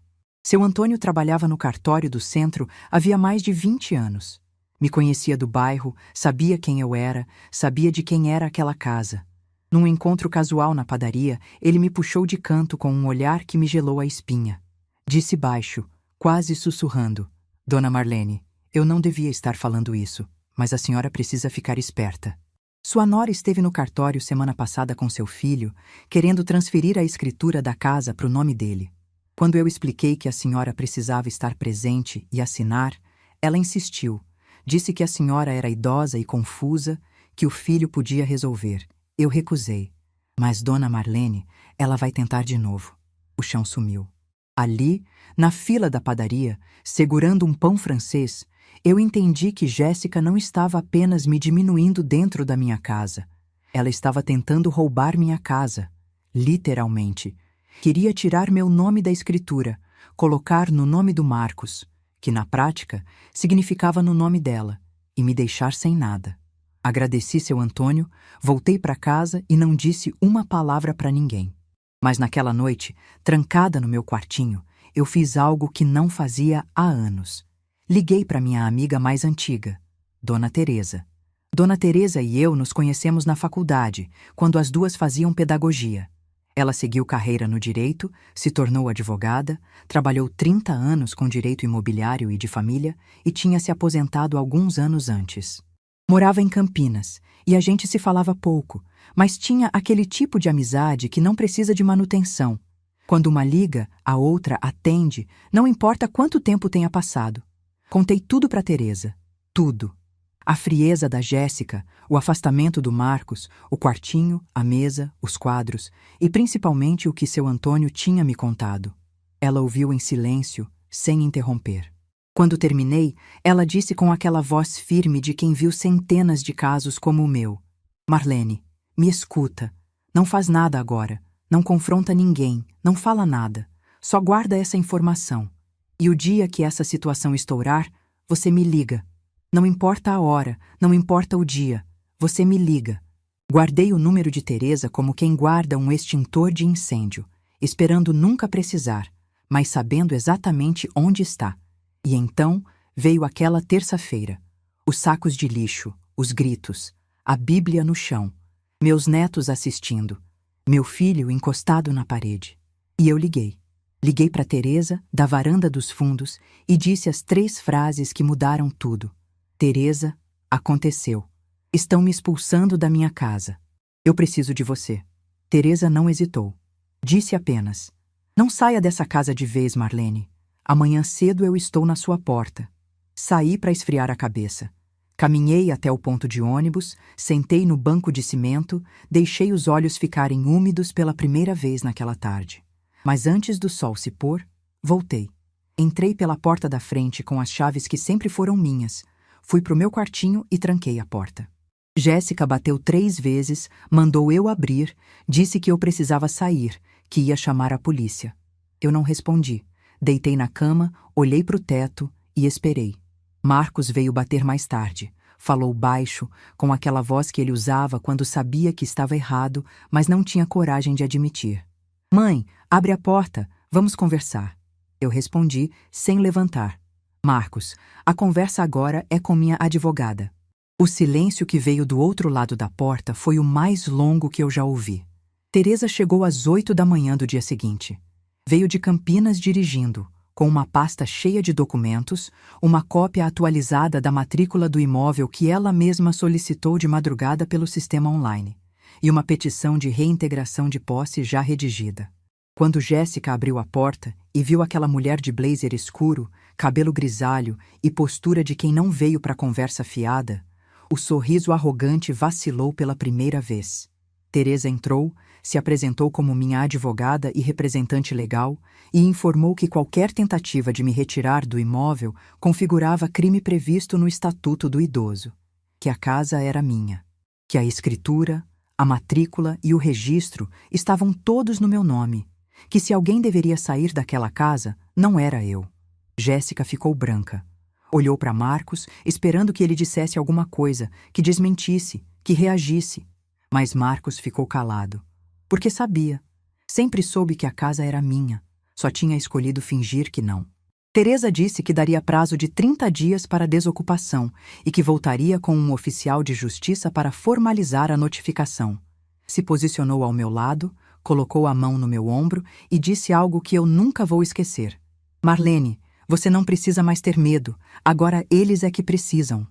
Seu Antônio trabalhava no cartório do centro havia mais de 20 anos. Me conhecia do bairro, sabia quem eu era, sabia de quem era aquela casa. Num encontro casual na padaria, ele me puxou de canto com um olhar que me gelou a espinha. Disse baixo, quase sussurrando: Dona Marlene, eu não devia estar falando isso, mas a senhora precisa ficar esperta. Sua nora esteve no cartório semana passada com seu filho, querendo transferir a escritura da casa para o nome dele. Quando eu expliquei que a senhora precisava estar presente e assinar, ela insistiu. Disse que a senhora era idosa e confusa, que o filho podia resolver. Eu recusei. Mas Dona Marlene, ela vai tentar de novo. O chão sumiu. Ali, na fila da padaria, segurando um pão francês, eu entendi que Jéssica não estava apenas me diminuindo dentro da minha casa. Ela estava tentando roubar minha casa. Literalmente. Queria tirar meu nome da escritura, colocar no nome do Marcos, que na prática significava no nome dela, e me deixar sem nada. Agradeci seu Antônio, voltei para casa e não disse uma palavra para ninguém. Mas naquela noite, trancada no meu quartinho, eu fiz algo que não fazia há anos. Liguei para minha amiga mais antiga, Dona Teresa. Dona Teresa e eu nos conhecemos na faculdade, quando as duas faziam pedagogia. Ela seguiu carreira no direito, se tornou advogada, trabalhou 30 anos com direito imobiliário e de família e tinha se aposentado alguns anos antes. Morava em Campinas e a gente se falava pouco, mas tinha aquele tipo de amizade que não precisa de manutenção. Quando uma liga, a outra atende, não importa quanto tempo tenha passado. Contei tudo para Teresa. Tudo. A frieza da Jéssica, o afastamento do Marcos, o quartinho, a mesa, os quadros e principalmente o que seu Antônio tinha me contado. Ela ouviu em silêncio, sem interromper. Quando terminei, ela disse com aquela voz firme de quem viu centenas de casos como o meu: Marlene, me escuta. Não faz nada agora. Não confronta ninguém. Não fala nada. Só guarda essa informação. E o dia que essa situação estourar, você me liga. Não importa a hora, não importa o dia. Você me liga. Guardei o número de Teresa como quem guarda um extintor de incêndio, esperando nunca precisar, mas sabendo exatamente onde está. E então veio aquela terça-feira. Os sacos de lixo, os gritos, a Bíblia no chão, meus netos assistindo, meu filho encostado na parede. E eu liguei. Liguei para Teresa, da varanda dos fundos, e disse as 3 frases que mudaram tudo. Teresa, aconteceu. Estão me expulsando da minha casa. Eu preciso de você. Teresa não hesitou. Disse apenas: não saia dessa casa de vez, Marlene. Amanhã cedo eu estou na sua porta. Saí para esfriar a cabeça. Caminhei até o ponto de ônibus, sentei no banco de cimento, deixei os olhos ficarem úmidos pela primeira vez naquela tarde. Mas antes do sol se pôr, voltei. Entrei pela porta da frente com as chaves que sempre foram minhas. Fui pro meu quartinho e tranquei a porta. Jéssica bateu 3 vezes, mandou eu abrir, disse que eu precisava sair, que ia chamar a polícia. Eu não respondi. Deitei na cama, olhei pro teto e esperei. Marcos veio bater mais tarde. Falou baixo, com aquela voz que ele usava quando sabia que estava errado, mas não tinha coragem de admitir. Mãe, abre a porta, vamos conversar. Eu respondi, sem levantar. Marcos, a conversa agora é com minha advogada. O silêncio que veio do outro lado da porta foi o mais longo que eu já ouvi. Teresa chegou às 8 da manhã do dia seguinte. Veio de Campinas dirigindo, com uma pasta cheia de documentos, uma cópia atualizada da matrícula do imóvel que ela mesma solicitou de madrugada pelo sistema online, e uma petição de reintegração de posse já redigida. Quando Jéssica abriu a porta e viu aquela mulher de blazer escuro, cabelo grisalho e postura de quem não veio para conversa fiada, o sorriso arrogante vacilou pela primeira vez. Teresa entrou, se apresentou como minha advogada e representante legal e informou que qualquer tentativa de me retirar do imóvel configurava crime previsto no Estatuto do Idoso, que a casa era minha, que a escritura, a matrícula e o registro estavam todos no meu nome, que se alguém deveria sair daquela casa, não era eu. Jéssica ficou branca. Olhou para Marcos, esperando que ele dissesse alguma coisa, que desmentisse, que reagisse. Mas Marcos ficou calado. Porque sabia. Sempre soube que a casa era minha. Só tinha escolhido fingir que não. Teresa disse que daria prazo de 30 dias para a desocupação e que voltaria com um oficial de justiça para formalizar a notificação. Se posicionou ao meu lado, colocou a mão no meu ombro e disse algo que eu nunca vou esquecer. Marlene, você não precisa mais ter medo. Agora eles é que precisam.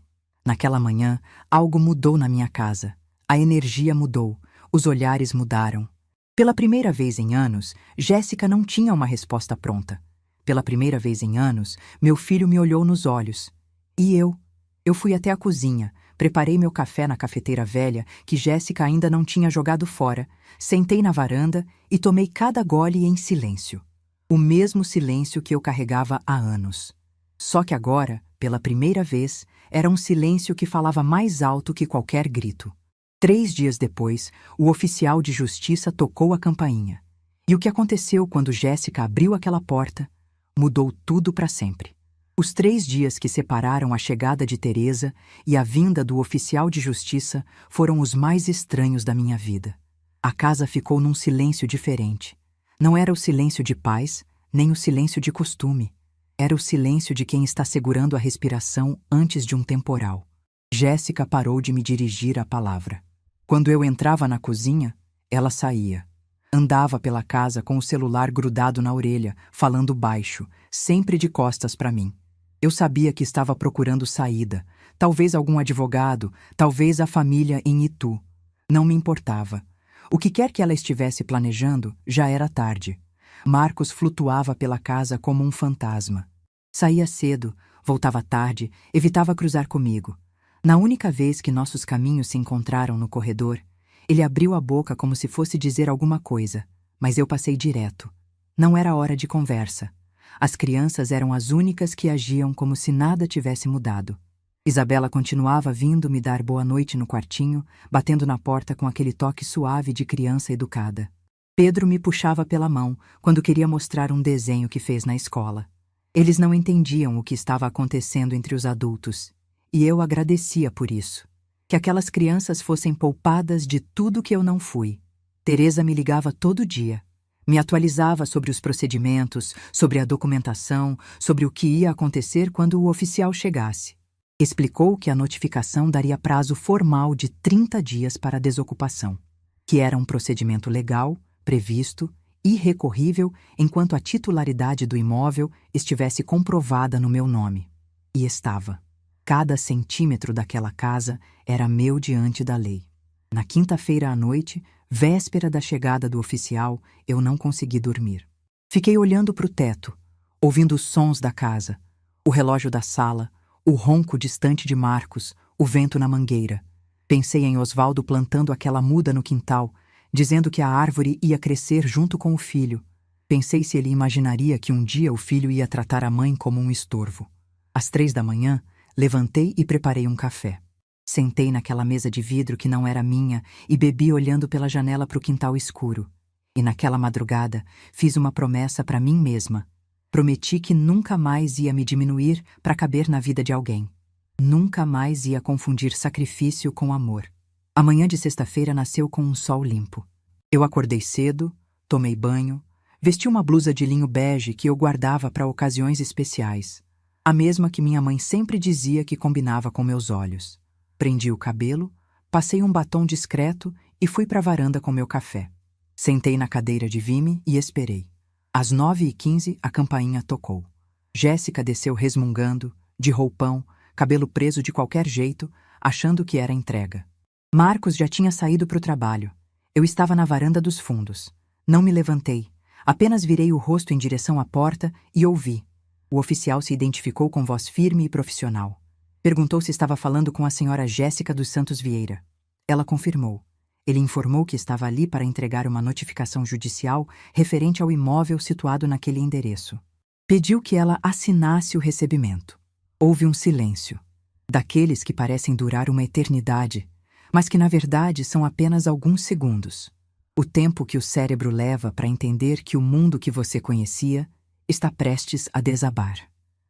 Naquela manhã, algo mudou na minha casa. A energia mudou. Os olhares mudaram. Pela primeira vez em anos, Jéssica não tinha uma resposta pronta. Pela primeira vez em anos, meu filho me olhou nos olhos. E eu? Eu fui até a cozinha, preparei meu café na cafeteira velha que Jéssica ainda não tinha jogado fora, sentei na varanda e tomei cada gole em silêncio. O mesmo silêncio que eu carregava há anos. Só que agora, pela primeira vez, era um silêncio que falava mais alto que qualquer grito. 3 dias depois, o oficial de justiça tocou a campainha. E o que aconteceu quando Jéssica abriu aquela porta mudou tudo para sempre. Os 3 dias que separaram a chegada de Teresa e a vinda do oficial de justiça foram os mais estranhos da minha vida. A casa ficou num silêncio diferente. Não era o silêncio de paz, nem o silêncio de costume. Era o silêncio de quem está segurando a respiração antes de um temporal. Jéssica parou de me dirigir a palavra. Quando eu entrava na cozinha, ela saía. Andava pela casa com o celular grudado na orelha, falando baixo, sempre de costas para mim. Eu sabia que estava procurando saída, talvez algum advogado, talvez a família em Itu. Não me importava. O que quer que ela estivesse planejando, já era tarde. Marcos flutuava pela casa como um fantasma. Saía cedo, voltava tarde, evitava cruzar comigo. Na única vez que nossos caminhos se encontraram no corredor, ele abriu a boca como se fosse dizer alguma coisa, mas eu passei direto. Não era hora de conversa. As crianças eram as únicas que agiam como se nada tivesse mudado. Isabela continuava vindo me dar boa noite no quartinho, batendo na porta com aquele toque suave de criança educada. Pedro me puxava pela mão quando queria mostrar um desenho que fez na escola. Eles não entendiam o que estava acontecendo entre os adultos, e eu agradecia por isso. Que aquelas crianças fossem poupadas de tudo que eu não fui. Teresa me ligava todo dia. Me atualizava sobre os procedimentos, sobre a documentação, sobre o que ia acontecer quando o oficial chegasse. Explicou que a notificação daria prazo formal de 30 dias para a desocupação, que era um procedimento legal, previsto, irrecorrível enquanto a titularidade do imóvel estivesse comprovada no meu nome. E estava. Cada centímetro daquela casa era meu diante da lei. Na quinta-feira à noite, véspera da chegada do oficial, eu não consegui dormir. Fiquei olhando para o teto, ouvindo os sons da casa, o relógio da sala, o ronco distante de Marcos, o vento na mangueira. Pensei em Osvaldo plantando aquela muda no quintal, dizendo que a árvore ia crescer junto com o filho. Pensei se ele imaginaria que um dia o filho ia tratar a mãe como um estorvo. Às 3 da manhã, levantei e preparei um café. Sentei naquela mesa de vidro que não era minha e bebi olhando pela janela para o quintal escuro. E naquela madrugada, fiz uma promessa para mim mesma. Prometi que nunca mais ia me diminuir para caber na vida de alguém. Nunca mais ia confundir sacrifício com amor. A manhã de sexta-feira nasceu com um sol limpo. Eu acordei cedo, tomei banho, vesti uma blusa de linho bege que eu guardava para ocasiões especiais. A mesma que minha mãe sempre dizia que combinava com meus olhos. Prendi o cabelo, passei um batom discreto e fui para a varanda com meu café. Sentei na cadeira de vime e esperei. Às 9h15, a campainha tocou. Jéssica desceu resmungando, de roupão, cabelo preso de qualquer jeito, achando que era entrega. Marcos já tinha saído para o trabalho. Eu estava na varanda dos fundos. Não me levantei, apenas virei o rosto em direção à porta e ouvi. O oficial se identificou com voz firme e profissional. Perguntou se estava falando com a senhora Jéssica dos Santos Vieira. Ela confirmou. Ele informou que estava ali para entregar uma notificação judicial referente ao imóvel situado naquele endereço. Pediu que ela assinasse o recebimento. Houve um silêncio. Daqueles que parecem durar uma eternidade, mas que na verdade são apenas alguns segundos. O tempo que o cérebro leva para entender que o mundo que você conhecia está prestes a desabar.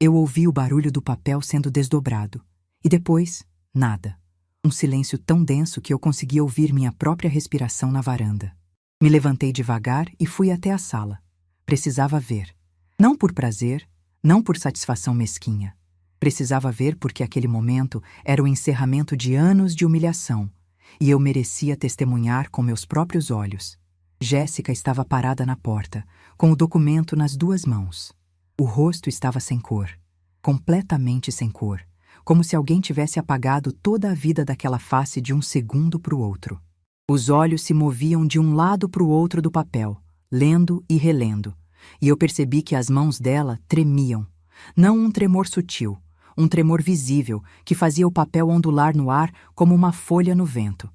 Eu ouvi o barulho do papel sendo desdobrado. E depois, nada. Um silêncio tão denso que eu conseguia ouvir minha própria respiração na varanda. Me levantei devagar e fui até a sala. Precisava ver. Não por prazer, não por satisfação mesquinha. Precisava ver porque aquele momento era o encerramento de anos de humilhação, e eu merecia testemunhar com meus próprios olhos. Jéssica estava parada na porta, com o documento nas 2 mãos. O rosto estava sem cor, completamente sem cor, como se alguém tivesse apagado toda a vida daquela face de um segundo para o outro. Os olhos se moviam de um lado para o outro do papel, lendo e relendo, e eu percebi que as mãos dela tremiam. Não um tremor sutil, um tremor visível que fazia o papel ondular no ar como uma folha no vento.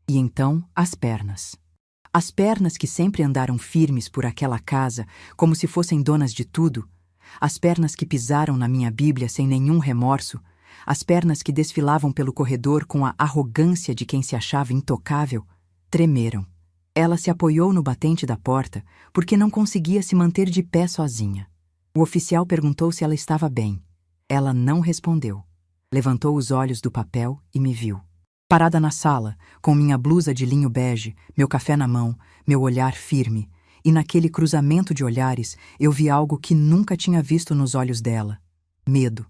E então as pernas. As pernas que sempre andaram firmes por aquela casa, como se fossem donas de tudo, as pernas que pisaram na minha Bíblia sem nenhum remorso, as pernas que desfilavam pelo corredor com a arrogância de quem se achava intocável, tremeram. Ela se apoiou no batente da porta porque não conseguia se manter de pé sozinha. O oficial perguntou se ela estava bem. Ela não respondeu. Levantou os olhos do papel e me viu. Parada na sala, com minha blusa de linho bege, meu café na mão, meu olhar firme, e naquele cruzamento de olhares eu vi algo que nunca tinha visto nos olhos dela. Medo.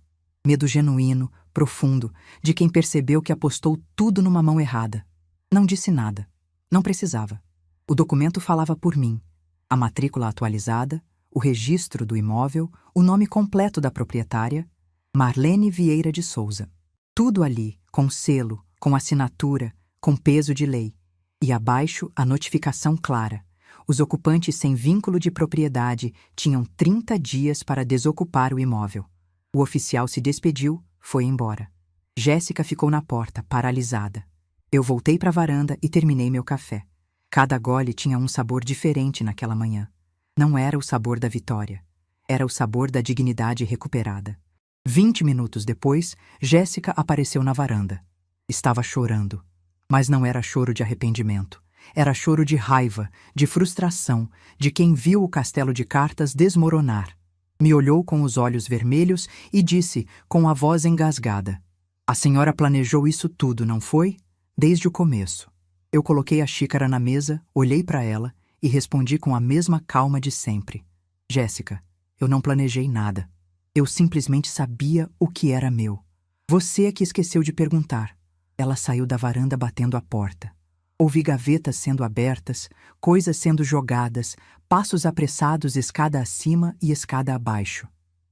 Medo genuíno, profundo, de quem percebeu que apostou tudo numa mão errada. Não disse nada. Não precisava. O documento falava por mim. A matrícula atualizada, o registro do imóvel, o nome completo da proprietária, Marlene Vieira de Souza. Tudo ali, com selo, com assinatura, com peso de lei. E abaixo a notificação clara. Os ocupantes sem vínculo de propriedade tinham 30 dias para desocupar o imóvel. O oficial se despediu, foi embora. Jéssica ficou na porta, paralisada. Eu voltei para a varanda e terminei meu café. Cada gole tinha um sabor diferente naquela manhã. Não era o sabor da vitória. Era o sabor da dignidade recuperada. 20 minutos depois, Jéssica apareceu na varanda. Estava chorando. Mas não era choro de arrependimento. Era choro de raiva, de frustração, de quem viu o castelo de cartas desmoronar. Me olhou com os olhos vermelhos e disse, com a voz engasgada: "A senhora planejou isso tudo, não foi? Desde o começo." Eu coloquei a xícara na mesa, olhei para ela e respondi com a mesma calma de sempre: "Jéssica, eu não planejei nada. Eu simplesmente sabia o que era meu. Você é que esqueceu de perguntar." Ela saiu da varanda batendo a porta. Ouvi gavetas sendo abertas, coisas sendo jogadas, passos apressados escada acima e escada abaixo.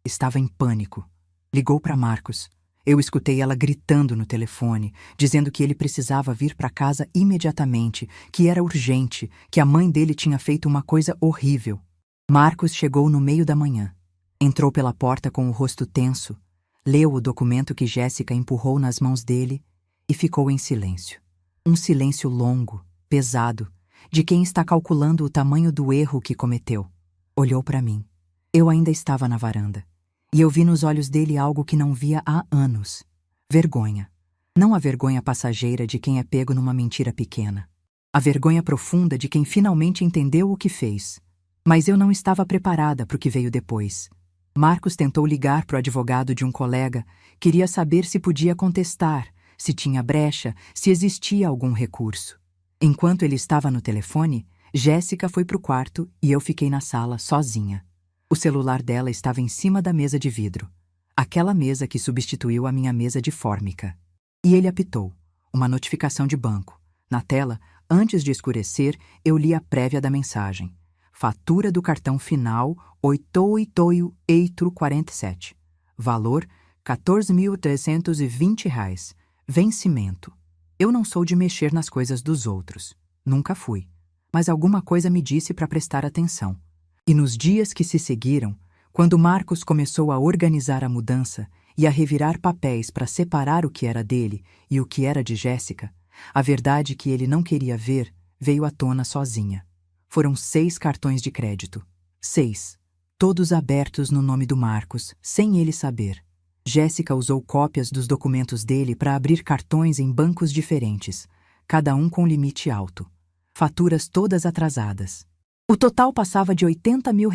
Estava em pânico. Ligou para Marcos. Eu escutei ela gritando no telefone, dizendo que ele precisava vir para casa imediatamente, que era urgente, que a mãe dele tinha feito uma coisa horrível. Marcos chegou no meio da manhã. Entrou pela porta com o rosto tenso, leu o documento que Jéssica empurrou nas mãos dele e ficou em silêncio. Um silêncio longo, pesado, de quem está calculando o tamanho do erro que cometeu. Olhou para mim. Eu ainda estava na varanda. E eu vi nos olhos dele algo que não via há anos. Vergonha. Não a vergonha passageira de quem é pego numa mentira pequena. A vergonha profunda de quem finalmente entendeu o que fez. Mas eu não estava preparada para o que veio depois. Marcos tentou ligar para o advogado de um colega, queria saber se podia contestar, se tinha brecha, se existia algum recurso. Enquanto ele estava no telefone, Jéssica foi para o quarto e eu fiquei na sala sozinha. O celular dela estava em cima da mesa de vidro. Aquela mesa que substituiu a minha mesa de fórmica. E ele apitou. Uma notificação de banco. Na tela, antes de escurecer, eu li a prévia da mensagem. Fatura do cartão final 8847. Valor R$ 14.320. Vencimento. Eu não sou de mexer nas coisas dos outros. Nunca fui. Mas alguma coisa me disse para prestar atenção. E nos dias que se seguiram, quando Marcos começou a organizar a mudança e a revirar papéis para separar o que era dele e o que era de Jéssica, a verdade que ele não queria ver veio à tona sozinha. Foram 6 cartões de crédito. 6. Todos abertos no nome do Marcos, sem ele saber. Jéssica usou cópias dos documentos dele para abrir cartões em bancos diferentes, cada um com limite alto. Faturas todas atrasadas. O total passava de R$ 80 mil.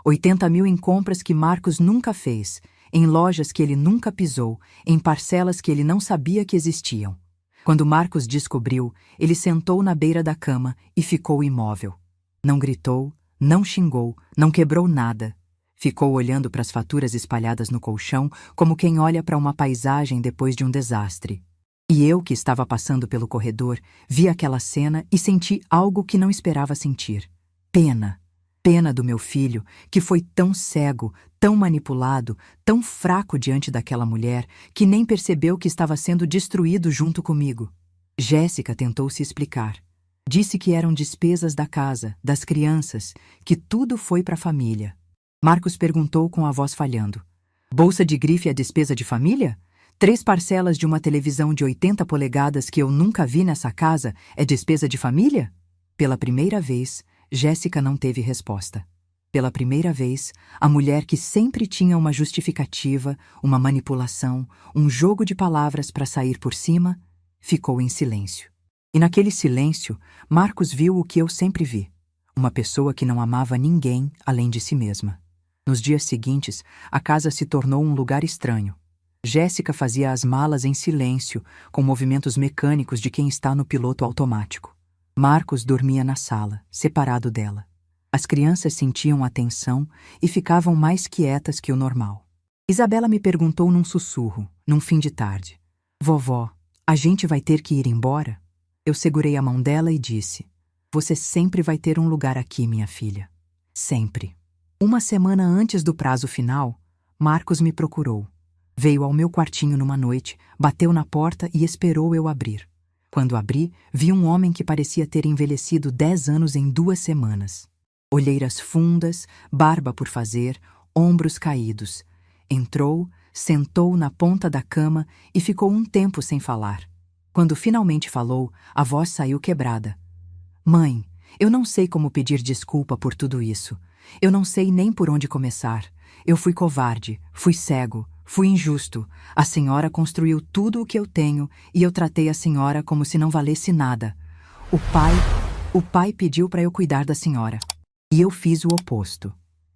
80 mil em compras que Marcos nunca fez, em lojas que ele nunca pisou, em parcelas que ele não sabia que existiam. Quando Marcos descobriu, ele sentou na beira da cama e ficou imóvel. Não gritou, não xingou, não quebrou nada. Ficou olhando para as faturas espalhadas no colchão como quem olha para uma paisagem depois de um desastre. E eu, que estava passando pelo corredor, vi aquela cena e senti algo que não esperava sentir. Pena. Pena do meu filho, que foi tão cego, tão manipulado, tão fraco diante daquela mulher, que nem percebeu que estava sendo destruído junto comigo. Jéssica tentou se explicar. Disse que eram despesas da casa, das crianças, que tudo foi para a família. Marcos perguntou com a voz falhando. Bolsa de grife é despesa de família? 3 parcelas de uma televisão de 80 polegadas que eu nunca vi nessa casa é despesa de família? Pela primeira vez, Jéssica não teve resposta. Pela primeira vez, a mulher que sempre tinha uma justificativa, uma manipulação, um jogo de palavras para sair por cima, ficou em silêncio. E naquele silêncio, Marcos viu o que eu sempre vi. Uma pessoa que não amava ninguém além de si mesma. Nos dias seguintes, a casa se tornou um lugar estranho. Jéssica fazia as malas em silêncio, com movimentos mecânicos de quem está no piloto automático. Marcos dormia na sala, separado dela. As crianças sentiam a tensão e ficavam mais quietas que o normal. Isabela me perguntou num sussurro, num fim de tarde. Vovó, a gente vai ter que ir embora? Eu segurei a mão dela e disse. Você sempre vai ter um lugar aqui, minha filha. Sempre. Uma semana antes do prazo final, Marcos me procurou. Veio ao meu quartinho numa noite, bateu na porta e esperou eu abrir. Quando abri, vi um homem que parecia ter envelhecido 10 anos em 2 semanas. Olheiras fundas, barba por fazer, ombros caídos. Entrou, sentou na ponta da cama e ficou um tempo sem falar. Quando finalmente falou, a voz saiu quebrada. Mãe, eu não sei como pedir desculpa por tudo isso. Eu não sei nem por onde começar. Eu fui covarde, fui cego, fui injusto. A senhora construiu tudo o que eu tenho e eu tratei a senhora como se não valesse nada. O pai pediu para eu cuidar da senhora. E eu fiz o oposto.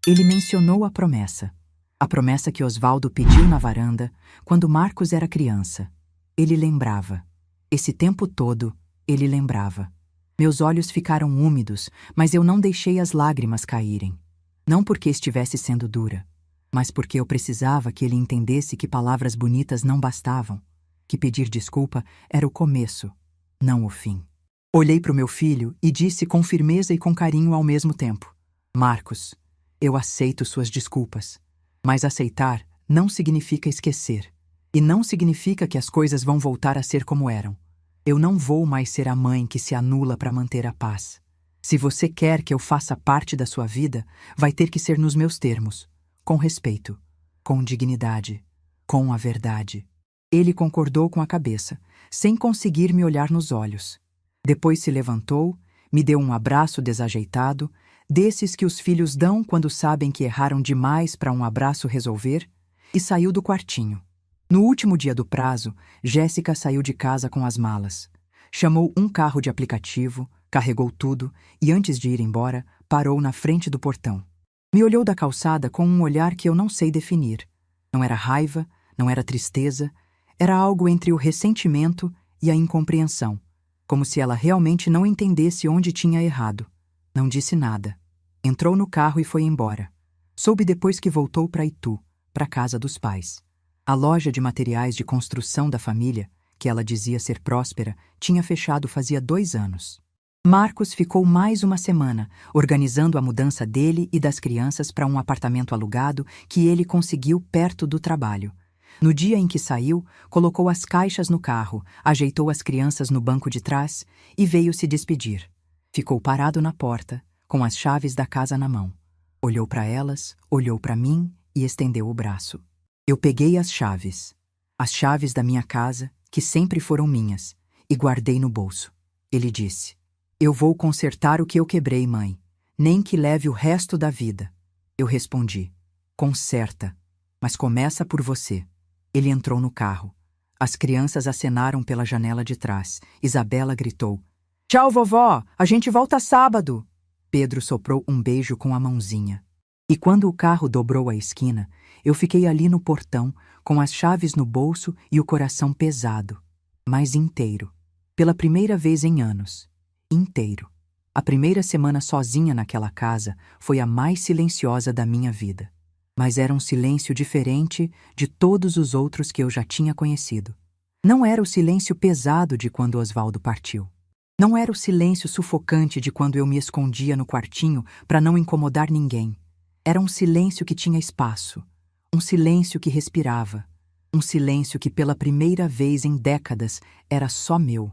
Ele mencionou a promessa. A promessa que Osvaldo pediu na varanda quando Marcos era criança. Ele lembrava. Esse tempo todo, ele lembrava. Meus olhos ficaram úmidos, mas eu não deixei as lágrimas caírem. Não porque estivesse sendo dura, mas porque eu precisava que ele entendesse que palavras bonitas não bastavam, que pedir desculpa era o começo, não o fim. Olhei para o meu filho e disse com firmeza e com carinho ao mesmo tempo: Marcos, eu aceito suas desculpas, mas aceitar não significa esquecer, e não significa que as coisas vão voltar a ser como eram. Eu não vou mais ser a mãe que se anula para manter a paz. Se você quer que eu faça parte da sua vida, vai ter que ser nos meus termos, com respeito, com dignidade, com a verdade. Ele concordou com a cabeça, sem conseguir me olhar nos olhos. Depois se levantou, me deu um abraço desajeitado, desses que os filhos dão quando sabem que erraram demais para um abraço resolver, e saiu do quartinho. No último dia do prazo, Jéssica saiu de casa com as malas. Chamou um carro de aplicativo, carregou tudo e, antes de ir embora, parou na frente do portão. Me olhou da calçada com um olhar que eu não sei definir. Não era raiva, não era tristeza, era algo entre o ressentimento e a incompreensão, como se ela realmente não entendesse onde tinha errado. Não disse nada. Entrou no carro e foi embora. Soube depois que voltou para Itu, para a casa dos pais. A loja de materiais de construção da família, que ela dizia ser próspera, tinha fechado fazia 2 anos. Marcos ficou mais uma semana, organizando a mudança dele e das crianças para um apartamento alugado que ele conseguiu perto do trabalho. No dia em que saiu, colocou as caixas no carro, ajeitou as crianças no banco de trás e veio se despedir. Ficou parado na porta, com as chaves da casa na mão. Olhou para elas, olhou para mim e estendeu o braço. Eu peguei as chaves da minha casa, que sempre foram minhas, e guardei no bolso. Ele disse: Eu vou consertar o que eu quebrei, mãe, nem que leve o resto da vida. Eu respondi: Conserta, mas começa por você. Ele entrou no carro. As crianças acenaram pela janela de trás. Isabela gritou: Tchau, vovó, a gente volta sábado. Pedro soprou um beijo com a mãozinha. E quando o carro dobrou a esquina, eu fiquei ali no portão, com as chaves no bolso e o coração pesado, mas inteiro. Pela primeira vez em anos. Inteiro. A primeira semana sozinha naquela casa foi a mais silenciosa da minha vida. Mas era um silêncio diferente de todos os outros que eu já tinha conhecido. Não era o silêncio pesado de quando Osvaldo partiu. Não era o silêncio sufocante de quando eu me escondia no quartinho para não incomodar ninguém. Era um silêncio que tinha espaço, um silêncio que respirava, um silêncio que pela primeira vez em décadas era só meu.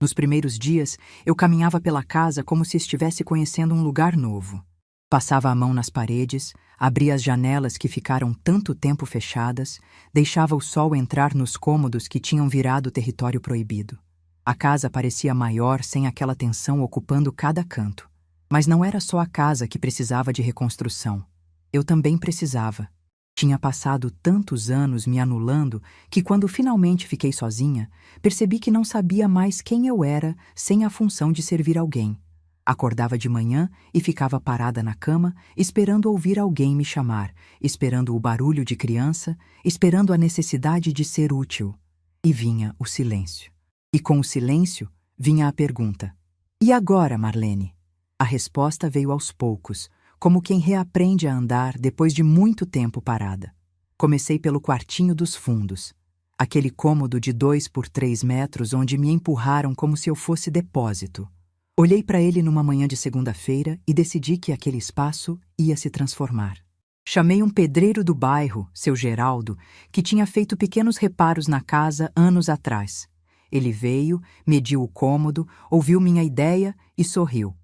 Nos primeiros dias, eu caminhava pela casa como se estivesse conhecendo um lugar novo. Passava a mão nas paredes, abria as janelas que ficaram tanto tempo fechadas, deixava o sol entrar nos cômodos que tinham virado território proibido. A casa parecia maior sem aquela tensão ocupando cada canto. Mas não era só a casa que precisava de reconstrução. Eu também precisava. Tinha passado tantos anos me anulando que quando finalmente fiquei sozinha, percebi que não sabia mais quem eu era sem a função de servir alguém. Acordava de manhã e ficava parada na cama, esperando ouvir alguém me chamar, esperando o barulho de criança, esperando a necessidade de ser útil. E vinha o silêncio. E com o silêncio, vinha a pergunta: E agora, Marlene? A resposta veio aos poucos, como quem reaprende a andar depois de muito tempo parada. Comecei pelo quartinho dos fundos, aquele cômodo de 2 por 3 metros onde me empurraram como se eu fosse depósito. Olhei para ele numa manhã de segunda-feira e decidi que aquele espaço ia se transformar. Chamei um pedreiro do bairro, seu Geraldo, que tinha feito pequenos reparos na casa anos atrás. Ele veio, mediu o cômodo, ouviu minha ideia e sorriu.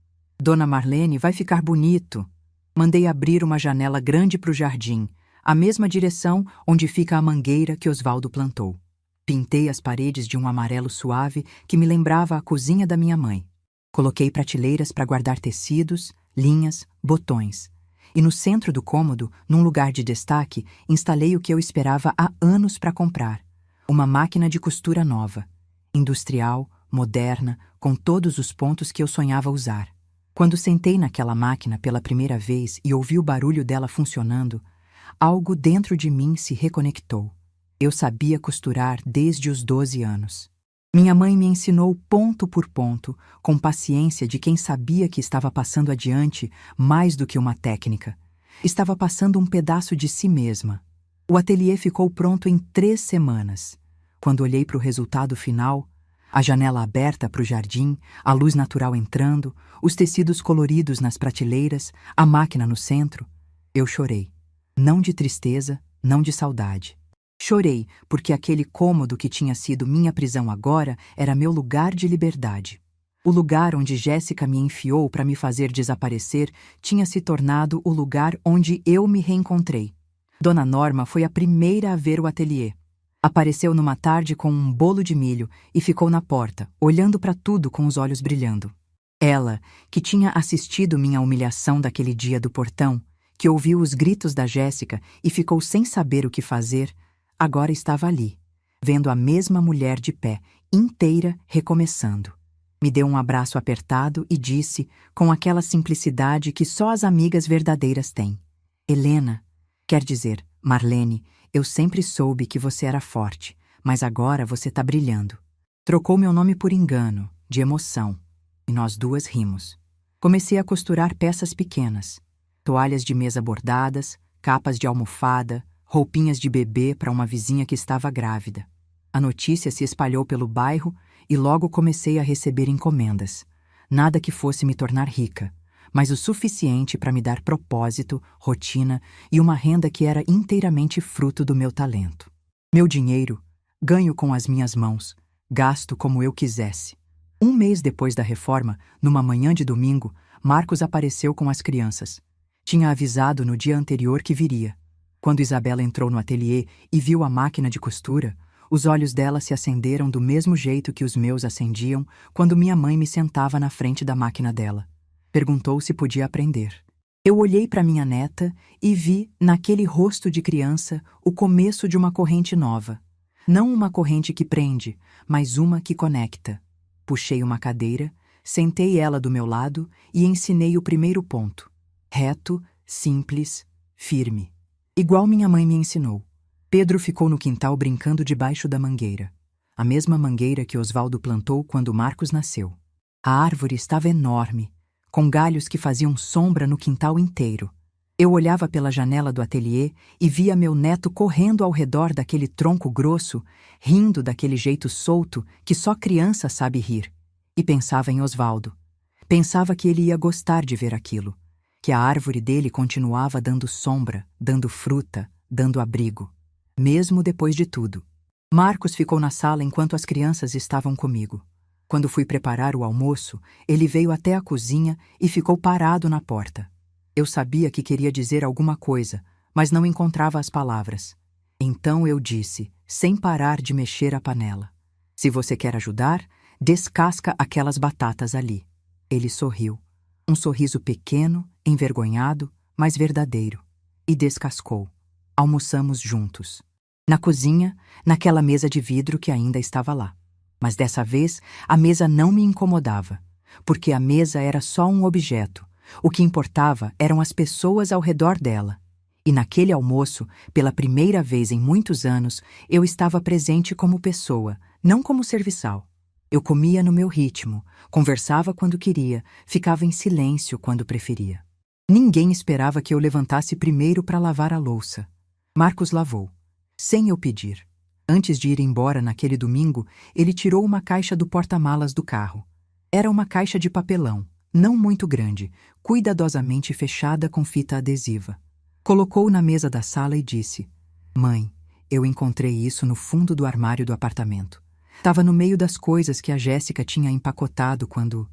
Dona Marlene, vai ficar bonito. Mandei abrir uma janela grande para o jardim, a mesma direção onde fica a mangueira que Osvaldo plantou. Pintei as paredes de um amarelo suave que me lembrava a cozinha da minha mãe. Coloquei prateleiras para guardar tecidos, linhas, botões. E no centro do cômodo, num lugar de destaque, instalei o que eu esperava há anos para comprar. Uma máquina de costura nova. Industrial, moderna, com todos os pontos que eu sonhava usar. Quando sentei naquela máquina pela primeira vez e ouvi o barulho dela funcionando, algo dentro de mim se reconectou. Eu sabia costurar desde os 12 anos. Minha mãe me ensinou ponto por ponto, com paciência de quem sabia que estava passando adiante mais do que uma técnica. Estava passando um pedaço de si mesma. O ateliê ficou pronto em 3 semanas. Quando olhei para o resultado final, a janela aberta para o jardim, a luz natural entrando, os tecidos coloridos nas prateleiras, a máquina no centro, eu chorei. Não de tristeza, não de saudade. Chorei porque aquele cômodo que tinha sido minha prisão agora era meu lugar de liberdade. O lugar onde Jéssica me enfiou para me fazer desaparecer tinha se tornado o lugar onde eu me reencontrei. Dona Norma foi a primeira a ver o ateliê. Apareceu numa tarde com um bolo de milho e ficou na porta, olhando para tudo com os olhos brilhando. Ela, que tinha assistido minha humilhação daquele dia do portão, que ouviu os gritos da Jéssica e ficou sem saber o que fazer, agora estava ali, vendo a mesma mulher de pé, inteira, recomeçando. Me deu um abraço apertado e disse, com aquela simplicidade que só as amigas verdadeiras têm: Helena, quer dizer, Marlene, eu sempre soube que você era forte, mas agora você está brilhando. Trocou meu nome por engano, de emoção, e nós duas rimos. Comecei a costurar peças pequenas, toalhas de mesa bordadas, capas de almofada, roupinhas de bebê para uma vizinha que estava grávida. A notícia se espalhou pelo bairro e logo comecei a receber encomendas. Nada que fosse me tornar rica, mas o suficiente para me dar propósito, rotina e uma renda que era inteiramente fruto do meu talento. Meu dinheiro, ganho com as minhas mãos, gasto como eu quisesse. Um mês depois da reforma, numa manhã de domingo, Marcos apareceu com as crianças. Tinha avisado no dia anterior que viria. Quando Isabela entrou no ateliê e viu a máquina de costura, os olhos dela se acenderam do mesmo jeito que os meus acendiam quando minha mãe me sentava na frente da máquina dela. Perguntou se podia aprender. Eu olhei para minha neta e vi, naquele rosto de criança, o começo de uma corrente nova. Não uma corrente que prende, mas uma que conecta. Puxei uma cadeira, sentei ela do meu lado e ensinei o primeiro ponto. Reto, simples, firme. Igual minha mãe me ensinou. Pedro ficou no quintal brincando debaixo da mangueira. A mesma mangueira que Osvaldo plantou quando Marcos nasceu. A árvore estava enorme, com galhos que faziam sombra no quintal inteiro. Eu olhava pela janela do ateliê e via meu neto correndo ao redor daquele tronco grosso, rindo daquele jeito solto que só criança sabe rir. E pensava em Osvaldo. Pensava que ele ia gostar de ver aquilo. Que a árvore dele continuava dando sombra, dando fruta, dando abrigo. Mesmo depois de tudo. Marcos ficou na sala enquanto as crianças estavam comigo. Quando fui preparar o almoço, ele veio até a cozinha e ficou parado na porta. Eu sabia que queria dizer alguma coisa, mas não encontrava as palavras. Então eu disse, sem parar de mexer a panela: se você quer ajudar, descasca aquelas batatas ali. Ele sorriu. Um sorriso pequeno, envergonhado, mas verdadeiro. E descascou. Almoçamos juntos. Na cozinha, naquela mesa de vidro que ainda estava lá. Mas dessa vez, a mesa não me incomodava, porque a mesa era só um objeto. O que importava eram as pessoas ao redor dela. E naquele almoço, pela primeira vez em muitos anos, eu estava presente como pessoa, não como serviçal. Eu comia no meu ritmo, conversava quando queria, ficava em silêncio quando preferia. Ninguém esperava que eu levantasse primeiro para lavar a louça. Marcos lavou, sem eu pedir. Antes de ir embora naquele domingo, ele tirou uma caixa do porta-malas do carro. Era uma caixa de papelão, não muito grande, cuidadosamente fechada com fita adesiva. Colocou na mesa da sala e disse: Mãe, eu encontrei isso no fundo do armário do apartamento. Estava no meio das coisas que a Jéssica tinha empacotado quando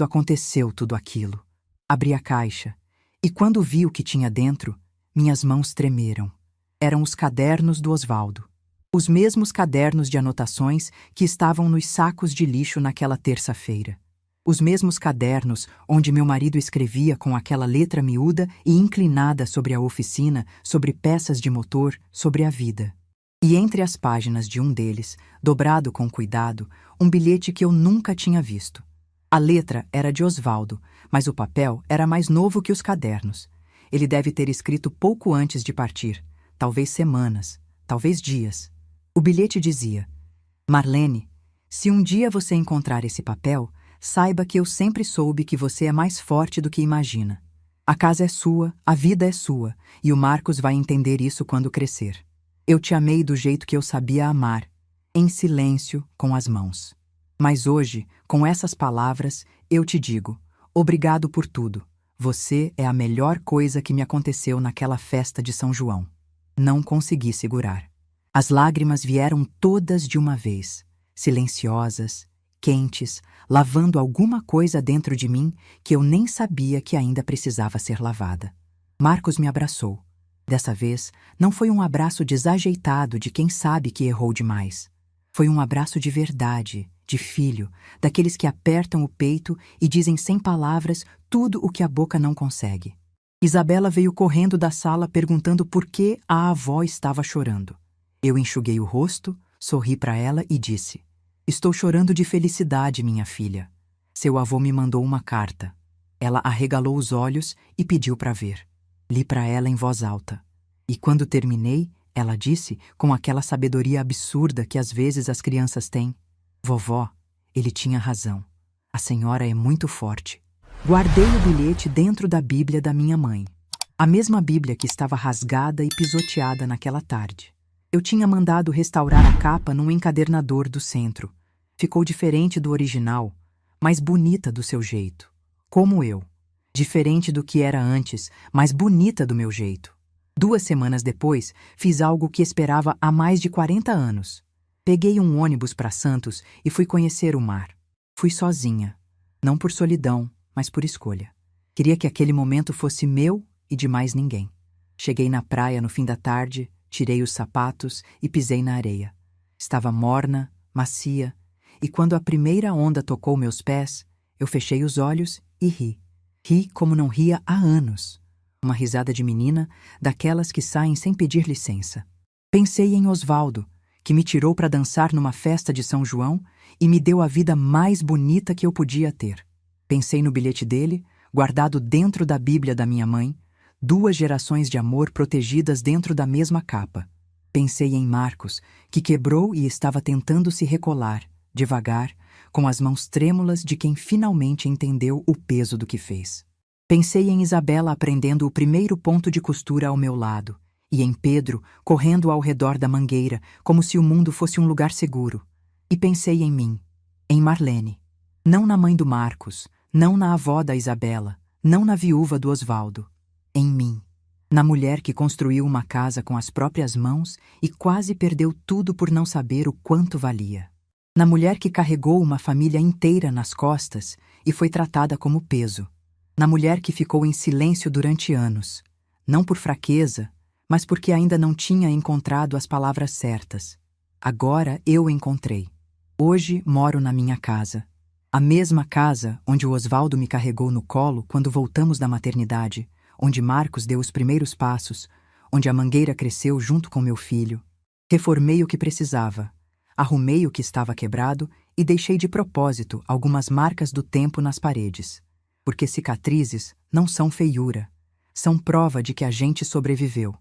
aconteceu tudo aquilo. Abri a caixa, e quando vi o que tinha dentro, minhas mãos tremeram. Eram os cadernos do Osvaldo. Os mesmos cadernos de anotações que estavam nos sacos de lixo naquela terça-feira. Os mesmos cadernos onde meu marido escrevia com aquela letra miúda e inclinada sobre a oficina, sobre peças de motor, sobre a vida. E entre as páginas de um deles, dobrado com cuidado, um bilhete que eu nunca tinha visto. A letra era de Osvaldo, mas o papel era mais novo que os cadernos. Ele deve ter escrito pouco antes de partir, talvez semanas, talvez dias. O bilhete dizia: Marlene, se um dia você encontrar esse papel, saiba que eu sempre soube que você é mais forte do que imagina. A casa é sua, a vida é sua, e o Marcos vai entender isso quando crescer. Eu te amei do jeito que eu sabia amar, em silêncio, com as mãos. Mas hoje, com essas palavras, eu te digo: obrigado por tudo. Você é a melhor coisa que me aconteceu naquela festa de São João. Não consegui segurar. As lágrimas vieram todas de uma vez, silenciosas, quentes, lavando alguma coisa dentro de mim que eu nem sabia que ainda precisava ser lavada. Marcos me abraçou. Dessa vez, não foi um abraço desajeitado de quem sabe que errou demais. Foi um abraço de verdade, de filho, daqueles que apertam o peito e dizem sem palavras tudo o que a boca não consegue. Isabela veio correndo da sala perguntando por que a avó estava chorando. Eu enxuguei o rosto, sorri para ela e disse: Estou chorando de felicidade, minha filha. Seu avô me mandou uma carta. Ela arregalou os olhos e pediu para ver. Li para ela em voz alta. E quando terminei, ela disse, com aquela sabedoria absurda que às vezes as crianças têm: Vovó, ele tinha razão. A senhora é muito forte. Guardei o bilhete dentro da Bíblia da minha mãe. A mesma Bíblia que estava rasgada e pisoteada naquela tarde. Eu tinha mandado restaurar a capa num encadernador do centro. Ficou diferente do original, mas bonita do seu jeito. Como eu. Diferente do que era antes, mas bonita do meu jeito. 2 semanas depois, fiz algo que esperava há mais de 40 anos. Peguei um ônibus para Santos e fui conhecer o mar. Fui sozinha. Não por solidão, mas por escolha. Queria que aquele momento fosse meu e de mais ninguém. Cheguei na praia no fim da tarde, tirei os sapatos e pisei na areia. Estava morna, macia, e quando a primeira onda tocou meus pés, eu fechei os olhos e ri. Ri como não ria há anos. Uma risada de menina, daquelas que saem sem pedir licença. Pensei em Osvaldo, que me tirou para dançar numa festa de São João e me deu a vida mais bonita que eu podia ter. Pensei no bilhete dele, guardado dentro da Bíblia da minha mãe, 2 gerações de amor protegidas dentro da mesma capa. Pensei em Marcos, que quebrou e estava tentando se recolar, devagar, com as mãos trêmulas de quem finalmente entendeu o peso do que fez. Pensei em Isabela aprendendo o primeiro ponto de costura ao meu lado, e em Pedro correndo ao redor da mangueira, como se o mundo fosse um lugar seguro. E pensei em mim, em Marlene. Não na mãe do Marcos, não na avó da Isabela, não na viúva do Osvaldo. Em mim, na mulher que construiu uma casa com as próprias mãos e quase perdeu tudo por não saber o quanto valia. Na mulher que carregou uma família inteira nas costas e foi tratada como peso. Na mulher que ficou em silêncio durante anos, não por fraqueza, mas porque ainda não tinha encontrado as palavras certas. Agora eu encontrei. Hoje moro na minha casa. A mesma casa onde o Osvaldo me carregou no colo quando voltamos da maternidade, onde Marcos deu os primeiros passos, onde a mangueira cresceu junto com meu filho. Reformei o que precisava, arrumei o que estava quebrado e deixei de propósito algumas marcas do tempo nas paredes. Porque cicatrizes não são feiura, são prova de que a gente sobreviveu.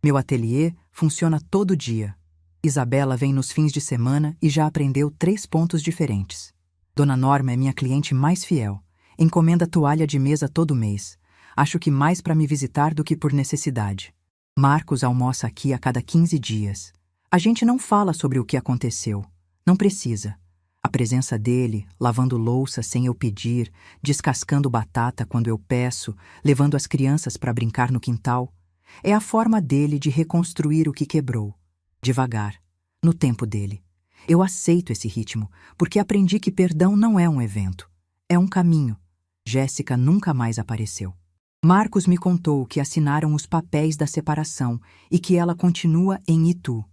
Meu ateliê funciona todo dia. Isabela vem nos fins de semana e já aprendeu 3 pontos diferentes. Dona Norma é minha cliente mais fiel, encomenda toalha de mesa todo mês. Acho que mais para me visitar do que por necessidade. Marcos almoça aqui a cada 15 dias. A gente não fala sobre o que aconteceu. Não precisa. A presença dele, lavando louça sem eu pedir, descascando batata quando eu peço, levando as crianças para brincar no quintal, é a forma dele de reconstruir o que quebrou, devagar, no tempo dele. Eu aceito esse ritmo, porque aprendi que perdão não é um evento, é um caminho. Jéssica nunca mais apareceu. Marcos me contou que assinaram os papéis da separação e que ela continua em Itu.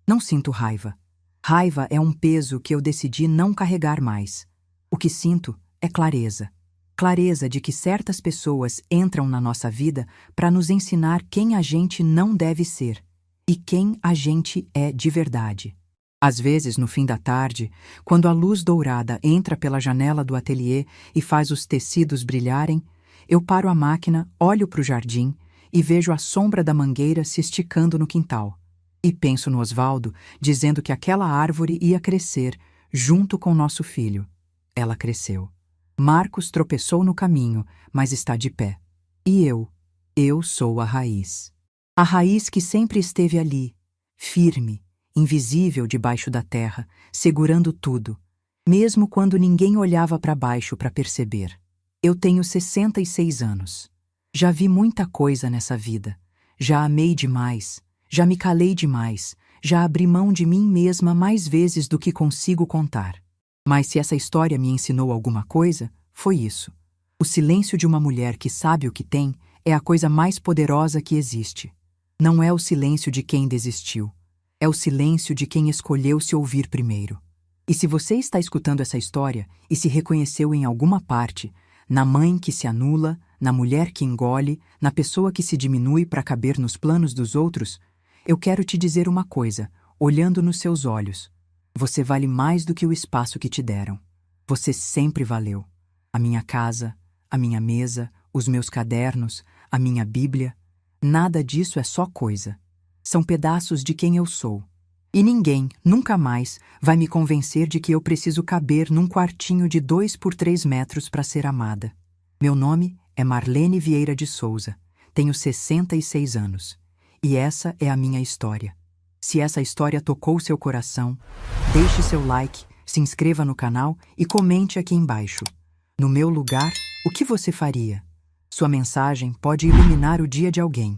Não sinto raiva. Raiva é um peso que eu decidi não carregar mais. O que sinto é clareza. Clareza de que certas pessoas entram na nossa vida para nos ensinar quem a gente não deve ser e quem a gente é de verdade. Às vezes, no fim da tarde, quando a luz dourada entra pela janela do ateliê e faz os tecidos brilharem, eu paro a máquina, olho para o jardim e vejo a sombra da mangueira se esticando no quintal. E penso no Osvaldo, dizendo que aquela árvore ia crescer junto com nosso filho. Ela cresceu. Marcos tropeçou no caminho, mas está de pé. E eu sou a raiz. A raiz que sempre esteve ali, firme, invisível debaixo da terra, segurando tudo, mesmo quando ninguém olhava para baixo para perceber. Eu tenho 66 anos. Já vi muita coisa nessa vida. Já amei demais. Já me calei demais. Já abri mão de mim mesma mais vezes do que consigo contar. Mas se essa história me ensinou alguma coisa, foi isso. O silêncio de uma mulher que sabe o que tem é a coisa mais poderosa que existe. Não é o silêncio de quem desistiu. É o silêncio de quem escolheu se ouvir primeiro. E se você está escutando essa história e se reconheceu em alguma parte, na mãe que se anula, na mulher que engole, na pessoa que se diminui para caber nos planos dos outros, eu quero te dizer uma coisa, olhando nos seus olhos. Você vale mais do que o espaço que te deram. Você sempre valeu. A minha casa, a minha mesa, os meus cadernos, a minha Bíblia, nada disso é só coisa. São pedaços de quem eu sou. E ninguém, nunca mais, vai me convencer de que eu preciso caber num quartinho de 2 por 3 metros para ser amada. Meu nome é Marlene Vieira de Souza. Tenho 66 anos. E essa é a minha história. Se essa história tocou seu coração, deixe seu like, se inscreva no canal e comente aqui embaixo. No meu lugar, o que você faria? Sua mensagem pode iluminar o dia de alguém.